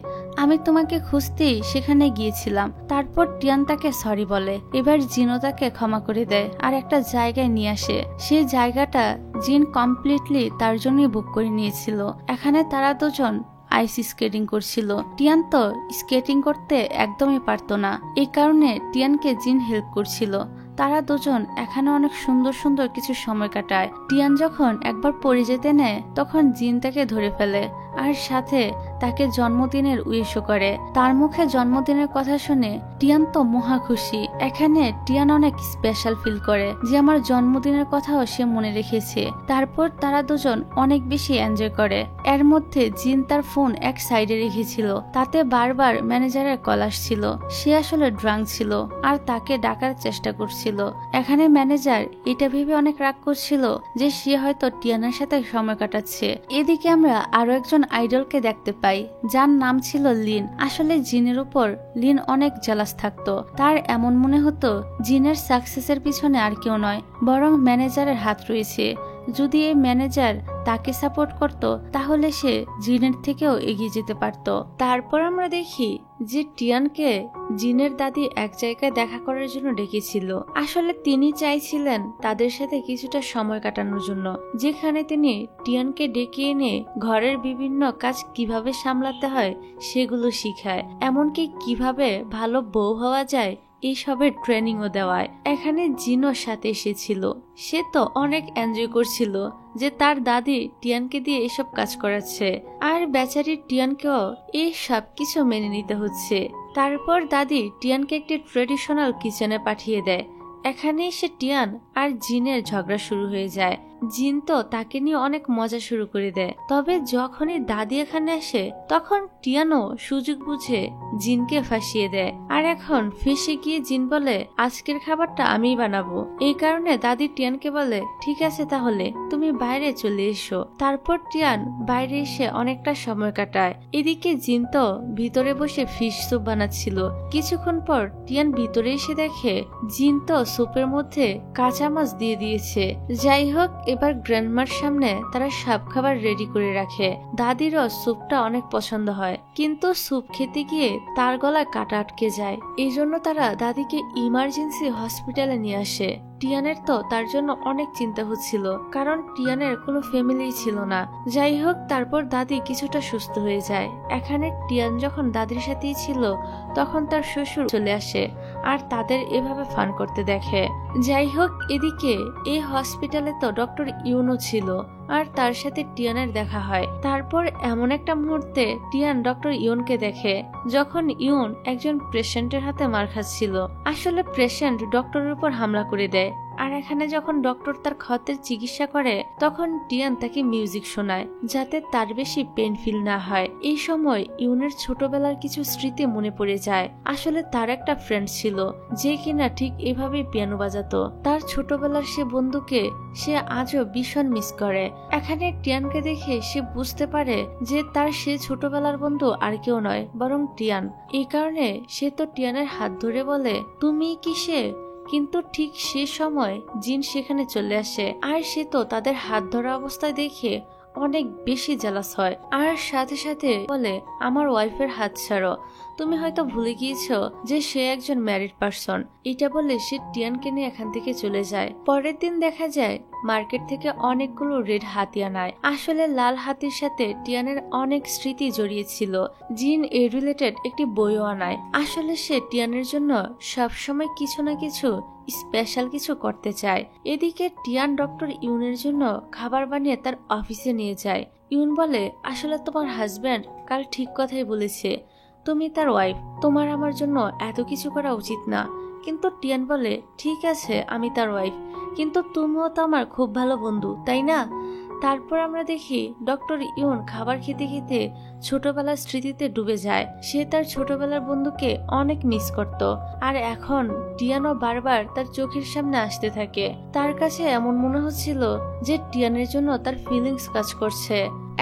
আমি তোমাকে খুঁজতেই সেখানে গিয়েছিলাম। তারপর টিয়ান তাকে সরি বলে। এবার জিনও তাকে ক্ষমা করে দেয় আর একটা জায়গায় নিয়ে আসে। সেই জায়গাটা জিন কমপ্লিটলি তার জন্যই বুক করে নিয়েছিল। এখানে তারা দুজন আইস স্কেটিং করছিল। টিয়ান তো স্কেটিং করতে একদমই পারতো না, এই কারণে টিয়ানকে জিন হেল্প করছিল। তারা দুজন এখানে অনেক সুন্দর সুন্দর কিছু সময় কাটায়। টিয়ান যখন একবার পড়ে যেতে নেয়, তখন জিন তাকে ধরে ফেলে আর সাথে তাকে জন্মদিনের উইশও করে। তার মুখে জন্মদিনের কথা শুনে টিয়ান তো মহা খুশি। এখানে টিয়ান অনেক স্পেশাল ফিল করে যে আমার জন্মদিনের কথাও সে মনে রেখেছে। তারপর তারা দুজন অনেক বেশি এনজয় করে। এর মধ্যে জিন তার ফোন এক সাইডে রেখেছিল, তাতে বারবার ম্যানেজারের কল আসছিল। সে আসলে ড্রাঙ্ক ছিল আর তাকে ডাকার চেষ্টা করছিল। এখানে ম্যানেজার এটা ভেবে অনেক রাগ করছিল যে সে হয়তো টিয়ানের সাথে সময় কাটাচ্ছে। এদিকে আমরা আরো একজন আইডলকে দেখতে পাই, যার নাম ছিল লিন। আসলে জিনের উপর লিন অনেক জেলাস থাকতো। তার এমন মনে হতো জিনের সাকসেসের পিছনে আর কেউ নয়, বরং ম্যানেজারের হাত রয়েছে। যদি এই ম্যানেজার তাকে সাপোর্ট করত, তাহলে সে জিনের থেকেও এগিয়ে যেতে পারত। তারপর আমরা দেখি যে টিয়ানকে জিনের দাদি এক জায়গায় দেখা করার জন্য ডেকেছিল। আসলে তিনি চাইছিলেন তাদের সাথে কিছুটা সময় কাটানোর জন্য, যেখানে তিনি টিয়ানকে ডেকে এনে ঘরের বিভিন্ন কাজ কিভাবে সামলাতে হয় সেগুলো শিখায়, এমনকি কিভাবে ভালো বউ হওয়া যায় এইসবের ট্রেনিংও দেওয়ায়। এখানে জিনও সাথে এসেছিল। সে তো অনেক এনজয় করছিল যে তার দাদি টিয়ানকে দিয়ে এসব কাজ করাচ্ছে, আর বেচারি টিয়ানকেও এই সব কিছু মেনে নিতে হচ্ছে। তারপর দাদি টিয়ানকে একটি ট্রেডিশনাল কিচেনে পাঠিয়ে দেয়। এখানে এসে টিয়ান আর জিনের ঝগড়া শুরু হয়ে যায়। জিন তো তাকে নিয়ে অনেক মজা শুরু করে দেয়। তবে যখনই দাদি এখানে আসে, তখন টিয়ানও সুযোগ বুঝে জিনকে ফাঁসিয়ে দেয়। আর এখন ফেসে গিয়ে জিন বলে আজকের খাবারটা আমিই বানাবো। এই কারণে দাদি টিয়ানকে বলে ঠিক আছে, তাহলে তুমি বাইরে চলে এসো। তারপর টিয়ান বাইরে এসে অনেকটা সময় কাটায়। এদিকে জিন তো ভিতরে বসে ফিশ স্যুপ বানাচ্ছিল। কিছুক্ষণ পর টিয়ান ভিতরে এসে দেখে জিন তো স্যুপের মধ্যে কাঁচা মাছ দিয়ে দিয়েছে। যাই হোক, এবার গ্র্যান্ডমার সামনে তারা সব খাবার রেডি করে রাখে। দাদিরও স্যুপটা অনেক পছন্দ হয়, কিন্তু স্যুপ খেতে গিয়ে তার গলায় কাটা আটকে যায়। এই জন্য তারা দাদিকে ইমার্জেন্সি হসপিটালে নিয়ে আসে। টিয়ানের তো তার জন্য অনেক চিন্তা হচ্ছিল, কারণ টিয়ানের কোনো ফ্যামিলি ছিল না। যাই হোক, তারপর দাদি কিছুটা সুস্থ হয়ে যায়। এখানে টিয়ান যখন দাদির সাথেই ছিল, তখন তার শ্বশুর চলে আসে আর তাদের এভাবে ফান করতে দেখে। যাই হোক, এদিকে এই হসপিটালে তো ডক্টর ইউনো ছিল আর তার সাথে টিয়ানের দেখা হয়। তারপর এমন একটা মুহূর্তে টিয়ান ডক্টর ইউনকে দেখে, যখন ইউন একজন পেশেন্টের হাতে মার খাচ্ছিল। আসলে পেশেন্ট ডক্টরের উপর হামলা করে দেয়। আর এখানে যখন ডক্টর তার ক্ষতের চিকিৎসা করে তখন টিয়ান তাকে মিউজিক শোনায় যাতে তার বেশি পেন ফিল না হয়। এই সময় ইউনের ছোটবেলার কিছু স্মৃতি মনে পড়ে যায়। আসলে তার একটা ফ্রেন্ড ছিল যে কিনা ঠিক এভাবেই পিয়ানো বাজাতো। তার ছোটবেলার সে বন্ধুকে সে আজও ভীষণ মিস করে। এখানে টিয়ানকে দেখে সে বুঝতে পারে যে তার সে ছোটবেলার বন্ধু আর কেউ নয় বরং টিয়ান। এই কারণে সে তো টিয়ানের হাত ধরে বলে, তুমি কি সে? কিন্তু ঠিক সে সময় জিন সেখানে চলে আসে আর সে তো তাদের হাত ধরা অবস্থায় দেখে অনেক বেশি জেলাস হয় আর সাথে সাথে বলে, আমার ওয়াইফের হাত ছাড়ো, তুমি হয়তো ভুলে গিয়েছো যে সে একজন ম্যারিড পারসন। এটা বলে সে টিয়ানকে নিয়ে এখান থেকে চলে যায়। পরের দিন দেখা যায় মার্কেট থেকে অনেকগুলো রেড হাতি আনায়। আসলে লাল হাতির সাথে টিয়ানের অনেক স্মৃতি জড়িয়ে ছিল। জিন এ রিলেটেড একটি বইও আনায়। আসলে সে টিয়ানের জন্য সবসময় কিছু না কিছু স্পেশাল কিছু করতে চায়। এদিকে টিয়ান ডক্টর ইউনের জন্য খাবার বানিয়ে তার অফিসে নিয়ে যায়। ইউন বলে, আসলে তোমার হাজব্যান্ড কাল ঠিক কথাই বলেছে, তুমি তার ওয়াইফ, তোমার আমার জন্য এত কিছু করা উচিত না। কিন্তু টিয়ান বলে, ঠিক আছে আমি তার ওয়াইফ, কিন্তু তুমিও তো আমার খুব ভালো বন্ধু, তাই না? তারপর আমরা দেখি ডক্টর ইউন খাবার খেতে খেতে ছোটবেলার স্মৃতিতে ডুবে যায়। সে তার ছোটবেলার বন্ধুকে অনেক মিস করত আর এখন টিয়ানও বারবার তার চোখের সামনে আসতে থাকে। তার কাছে এমন মনে হচ্ছিল যে টিয়ানের জন্য তার ফিলিংস কাজ করছে।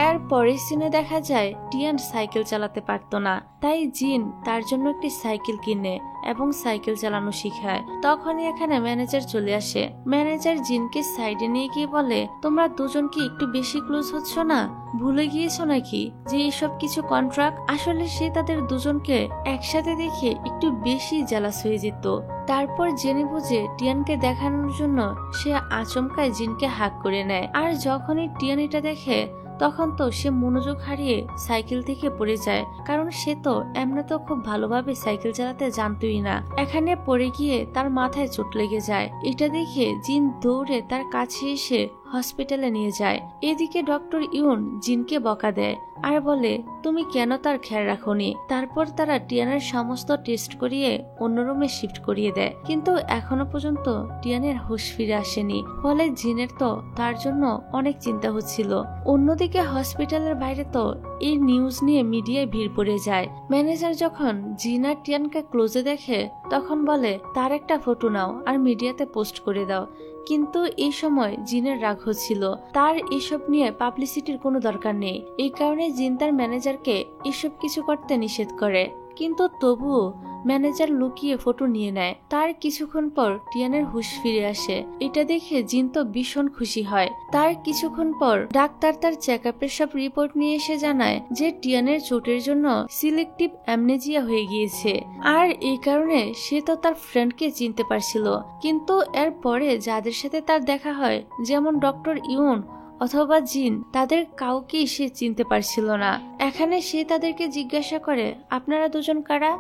এর পরের সিনে দেখা যায় টিয়ান সাইকেল চালাতে পারতো না, তাই জিন তার জন্য একটি সাইকেল কিনে এবং সাইকেল চালানো শিখায়। তখনই এখানে ম্যানেজার চলে আসে। ম্যানেজার জিনকে সাইডে নিয়ে গিয়ে বলে, তোমরা দুজন কি একটু বেশি ক্লোজ হচ্ছ না? ভুলে গিয়েছো নাকি যে এইসব কিছু কন্ট্রাক্ট? আসলে সে তাদের দুজনকে একসাথে দেখে একটু বেশি জেলাস হয়ে যেত। তারপর জেনে বুঝে টিয়ানকে দেখানোর জন্য সে আচমকায় জিনকে হাত করে নেয়। আর যখনই টিয়ান এটা দেখে তখন তো সে মনোযোগ হারিয়ে সাইকেল থেকে পড়ে যায়, কারণ সে তো এমনিতেও খুব ভালোভাবে সাইকেল চালাতে জানতোই না। এখানে পড়ে গিয়ে তার মাথায় চোট লেগে যায়। এটা দেখে জিন দৌড়ে তার কাছে এসে হসপিটালে নিয়ে যায়। এদিকে ডক্টর ইউন জিনকে বকা দেয় আর বলে, তুমি কেন তার খেয়াল রাখোনি? তারপর তারা টিয়ানের সমস্ত টেস্ট করিয়ে অন্য রুমে শিফট করিয়ে দেয়, কিন্তু এখনো পর্যন্ত টিয়ানের হুঁশ ফিরে আসেনি। ফলে জিনের তো তার জন্য অনেক চিন্তা হচ্ছিল। অন্যদিকে হসপিটালের বাইরে তো এই নিউজ নিয়ে মিডিয়ায় ভিড় পড়ে যায়। ম্যানেজার যখন জিন আর টিয়ানকে ক্লোজে দেখে তখন বলে, তার একটা ফটো নাও আর মিডিয়াতে পোস্ট করে দাও। কিন্তু এই সময় জিনের রাগ হচ্ছিল, তার এসব নিয়ে পাবলিসিটির কোনো দরকার নেই। এই কারণে জিন তার ম্যানেজারকে এসব কিছু করতে নিষেধ করে, কিন্তু তবুও ম্যানেজার লুকিয়ে ফটো নিয়ে নেয়। তার কিছুক্ষণ পর টিয়ানের হুঁশ ফিরে আসে। এটা দেখে জিন তো ভীষণ খুশি হয়। তার কিছুক্ষণ পর ডাক্তার তার চেকআপের সব রিপোর্ট নিয়ে এসে জানায় যে টিয়ানের চোটের জন্য সিলেক্টিভ অ্যামনেজিয়া হয়ে গিয়েছে। আর এই কারণে সে তো তার ফ্রেন্ডকে চিনতে পারছিল, কিন্তু এর পরে যাদের সাথে তার দেখা হয় যেমন ডক্টর ইউন অথবা জিন, তাদের কাউকেই সে চিনতে পারছিল না। এখানে সে তাদেরকে জিজ্ঞাসা করে, আপনারা দুজন কারা?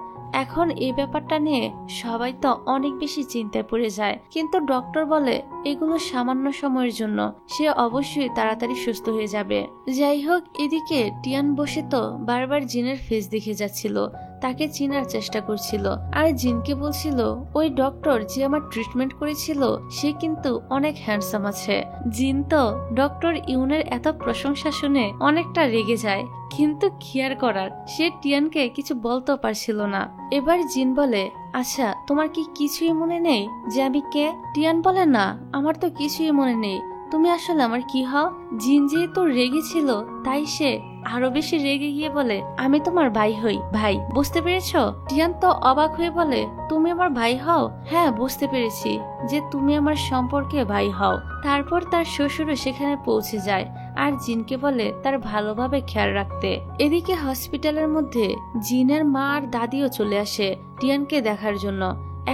এখন এই ব্যাপারটা নিয়ে সবাই তো অনেক বেশি চিন্তায় পড়ে যায়, কিন্তু ডক্টর বলে এগুলো সামান্য সময়ের জন্য, সে অবশ্যই তাড়াতাড়ি সুস্থ হয়ে যাবে। যাই হোক, এদিকে টিয়ান বসে তো বারবার জিনের ফেস দেখে যাচ্ছিল, তাকে চিনার চেষ্টা করছিল আর জিনকে বলছিল, ওই ডক্টর যে আমার ট্রিটমেন্ট করেছিল সে কিন্তু অনেক হ্যান্ডসাম আছে। জিন তো ডক্টর ইউনের এত প্রশংসা শুনে অনেকটা রেগে যায়, কিন্তু কি আর করার, সে টিয়ানকে কিছু বলতেও পারছিল না। এবার জিন বলে, আচ্ছা তোমার কি কিছুই মনে নেই যে আমি কে? টিয়ান বলে, না আমার তো কিছুই মনে নেই, তুমি আসলে আমার কি হও? জিন যেহেতু রেগে ছিল তাই সে আরো বেশি রেগে গিয়ে বলে, আমি তোমার ভাই হই। ভাই, বুঝতে পেরেছো? টিয়ান তো অবাক হয়ে বলে, তুমি আমার ভাই হও? হ্যাঁ বুঝতে পেরেছি যে তুমি আমার সম্পর্কে ভাই হও। তারপর তার শ্বশুরও সেখানে পৌঁছে যায় আর জিনকে বলে তার ভালোভাবে খেয়াল রাখতে। এদিকে হসপিটালের মধ্যে জিনের মা আর দাদিও চলে আসে টিয়ানকে দেখার জন্য।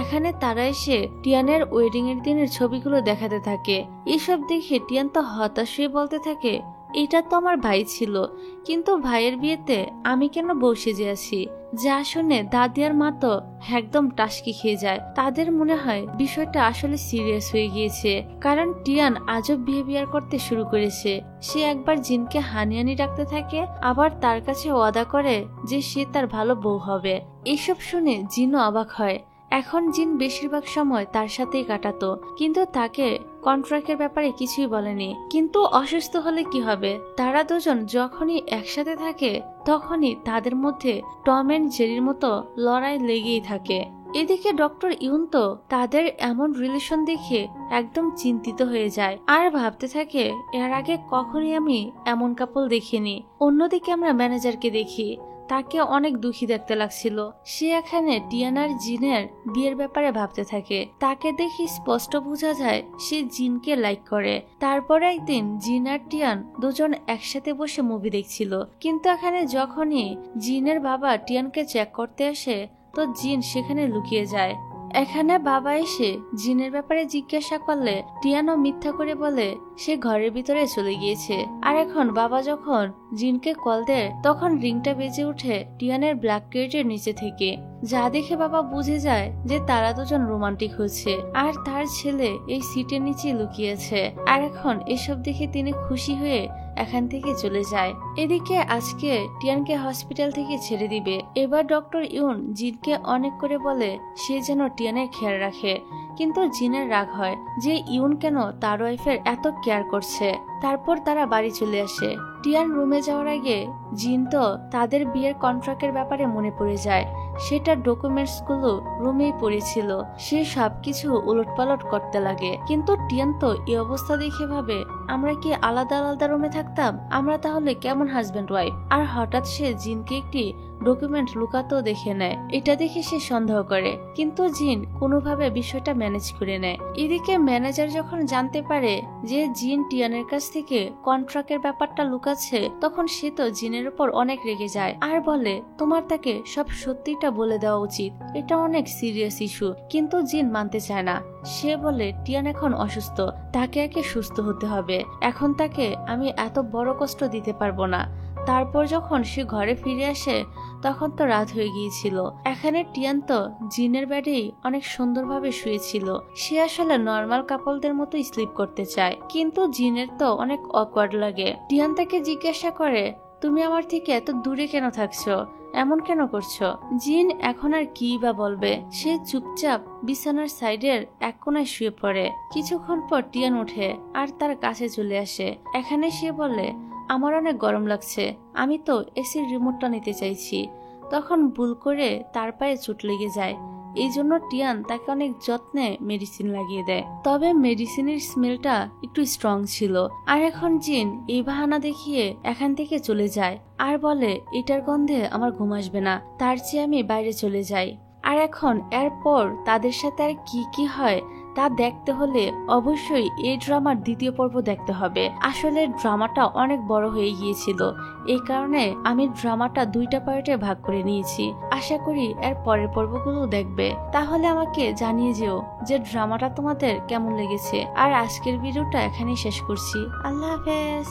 এখানে তারা এসে টিয়ানের ওয়েডিং এর দিনের ছবিগুলো দেখাতে থাকে। এসব দেখে টিয়ান তো হতাশ হয়ে বলতে থাকে, এটা তো আমার ভাই ছিল, কিন্তু ভাইয়ের বিয়েতে আমি কেন বউ সেজে আছি? যা শুনে দাদি আর মা তো একদম টাসকি খেয়ে যায়। তাদের মনে হয় বিষয়টা আসলে সিরিয়াস হয়ে গিয়েছে, কারণ টিয়ান আজব বিহেভিয়ার করতে শুরু করেছে। সে একবার জিনকে হানিহানি ডাকতে থাকে, আবার তার কাছে ওয়াদা করে যে সে তার ভালো বউ হবে। এসব শুনে জিনও অবাক হয়। এখন জিন বেশিরভাগ সময় তার সাথেই কাটাতো, কিন্তু তাকে কন্ট্রাক্টের ব্যাপারে কিছুই বলেনি। কিন্তু অসুস্থ হলে কি হবে? তারা দুজন যখনই একসাথে থাকে তখনই তাদের মধ্যে টম এন্ড জেরির মতো লড়াই লেগেই থাকে। এদিকে ডক্টর ইউন তো তাদের এমন রিলেশন দেখে একদম চিন্তিত হয়ে যায় আর ভাবতে থাকে, এর আগে কখনই আমি এমন কাপল দেখিনি। অন্যদিকে আমরা ম্যানেজারকে দেখি, তাকে অনেক দুঃখী দেখতে লাগছিল। সে এখানে টিয়ান আর জিনের বিয়ের ব্যাপারে ভাবতে থাকে। তাকে দেখি স্পষ্ট বোঝা যায় সে জিনকে লাইক করে। তারপরে একদিন জিন আর টিয়ান দুজন একসাথে বসে মুভি দেখছিল, কিন্তু এখানে যখনই জিনের বাবা টিয়ানকে চেক করতে আসে তো জিন সেখানে লুকিয়ে যায়। এখানে বাবা এসে জিনের ব্যাপারে জিজ্ঞাসা করলে টিয়ানও মিথ্যা করে বলে সে ঘরের ভিতরে চলে গিয়েছে। আর এখন বাবা যখন জিনকে কল দেয় তখন রিংটা বেজে ওঠে টিয়ানের ব্ল্যাক ক্রেটের নিচে থেকে, যা দেখে বাবা বুঝে যায় যে তারা দুজন রোমান্টিক হচ্ছে আর তার ছেলে এই সিটের নিচে লুকিয়েছে। আর এখন এসব দেখে তিনি খুশি হয়ে এখান থেকে চলে যায়। এদিকে আজকে টিয়ানকে হসপিটাল থেকে ছেড়ে দিবে। এবার ডক্টর ইউন জিনকে অনেক করে বলে সে যেন টিয়ানের খেয়াল রাখে, কিন্তু জিনের রাগ হয় যে ইউন কেন তার ওয়াইফের এত কেয়ার করছে। তারপর তারা বাড়ি চলে আসে। টিয়ান রুমে যাওয়ার আগে জিন তো তাদের বিয়ের কন্ট্রাক্টের ব্যাপারে মনে পড়ে যায়। সেটা ডকুমেন্টস গুলো রুমেই পড়েছিল। সে সবকিছু উলটপালট করতে লাগে, কিন্তু টিয়ান তো এই অবস্থা দেখে ভাবে আমরা কি আলাদা আলাদা রুমে থাকতাম? আমরা তাহলে কেমন হাজবেন্ড ওয়াইফ? আর হঠাৎ সে জিনকে একটি ডকুমেন্ট লুকাতেও দেখে নেয়। এটা দেখে সে সন্দেহ করে, কিন্তু জিন কোনোভাবে বিষয়টা ম্যানেজ করে নেয়। এদিকে ম্যানেজার যখন জানতে পারে যে জিন টিয়ানের কাছ থেকে কন্ট্রাক্টের ব্যাপারটা লুকাচ্ছে, তখন সে তো জিনের উপর অনেক রেগে যায় আর বলে তোমার তাকে সব সত্যিটা বলে দেওয়া উচিত, এটা অনেক সিরিয়াস ইস্যু। কিন্তু জিন মানতে চায় না। সে বলে টিয়ান এখন অসুস্থ, তাকে আগে সুস্থ হতে হবে। এখন তাকে আমি এত বড় কষ্ট দিতে পারবো না। তারপর যখন সে ঘরে ফিরে আসে তখন তো রাত হয়ে গিয়েছিল। এখানে টিয়ান তো জিনের বেডেই অনেক সুন্দরভাবে শুয়েছিল। সে আসলে নর্মাল কাপলদের মতো স্লিপ করতে চায়, কিন্তু জিনের তো অনেক অকওয়ার্ড লাগে। টিয়ান তাকে জিজ্ঞাসা করে তুমি আমার থেকে এত দূরে কেন থাকছো, এমন কেন করছো? জিন এখন আর কি বা বলবে। সে চুপচাপ বিছানার সাইডের এক কোনায় শুয়ে পড়ে। কিছুক্ষণ পর টিয়ান উঠে আর তার কাছে চলে আসে। এখানে সে বলে আমার অনেক গরম লাগছে, আমি তো এসির রিমোটটা নিতে চাইছি। তখন ভুল করে তার পায়ে চোট লেগে যায়। এই জন্য টিয়ান তাকে অনেক যত্নে মেডিসিন লাগিয়ে দেয়, তবে মেডিসিনের স্মেলটা একটু স্ট্রং ছিল। আর এখন জিন এই বাহানা দেখিয়ে এখান থেকে চলে যায় আর বলে এটার গন্ধে আমার ঘুম আসবে না, তার চেয়ে আমি বাইরে চলে যাই। আর এখন এরপর তাদের সাথে আর কি কি হয় তা দেখতে হলে অবশ্যই এই ড্রামার দ্বিতীয় পর্ব দেখতে হবে। আসলে ড্রামাটা অনেক বড় হয়ে গিয়েছিল, এই কারণে আমি ড্রামাটা দুইটা পার্টে ভাগ করে নিয়েছি। আশা করি এর পরের পর্বগুলো দেখবে। তাহলে আমাকে জানিয়ে যেও যে ড্রামাটা তোমাদের কেমন লেগেছে। আর আজকের ভিডিওটা এখানেই শেষ করছি। আল্লাহ হাফেজ।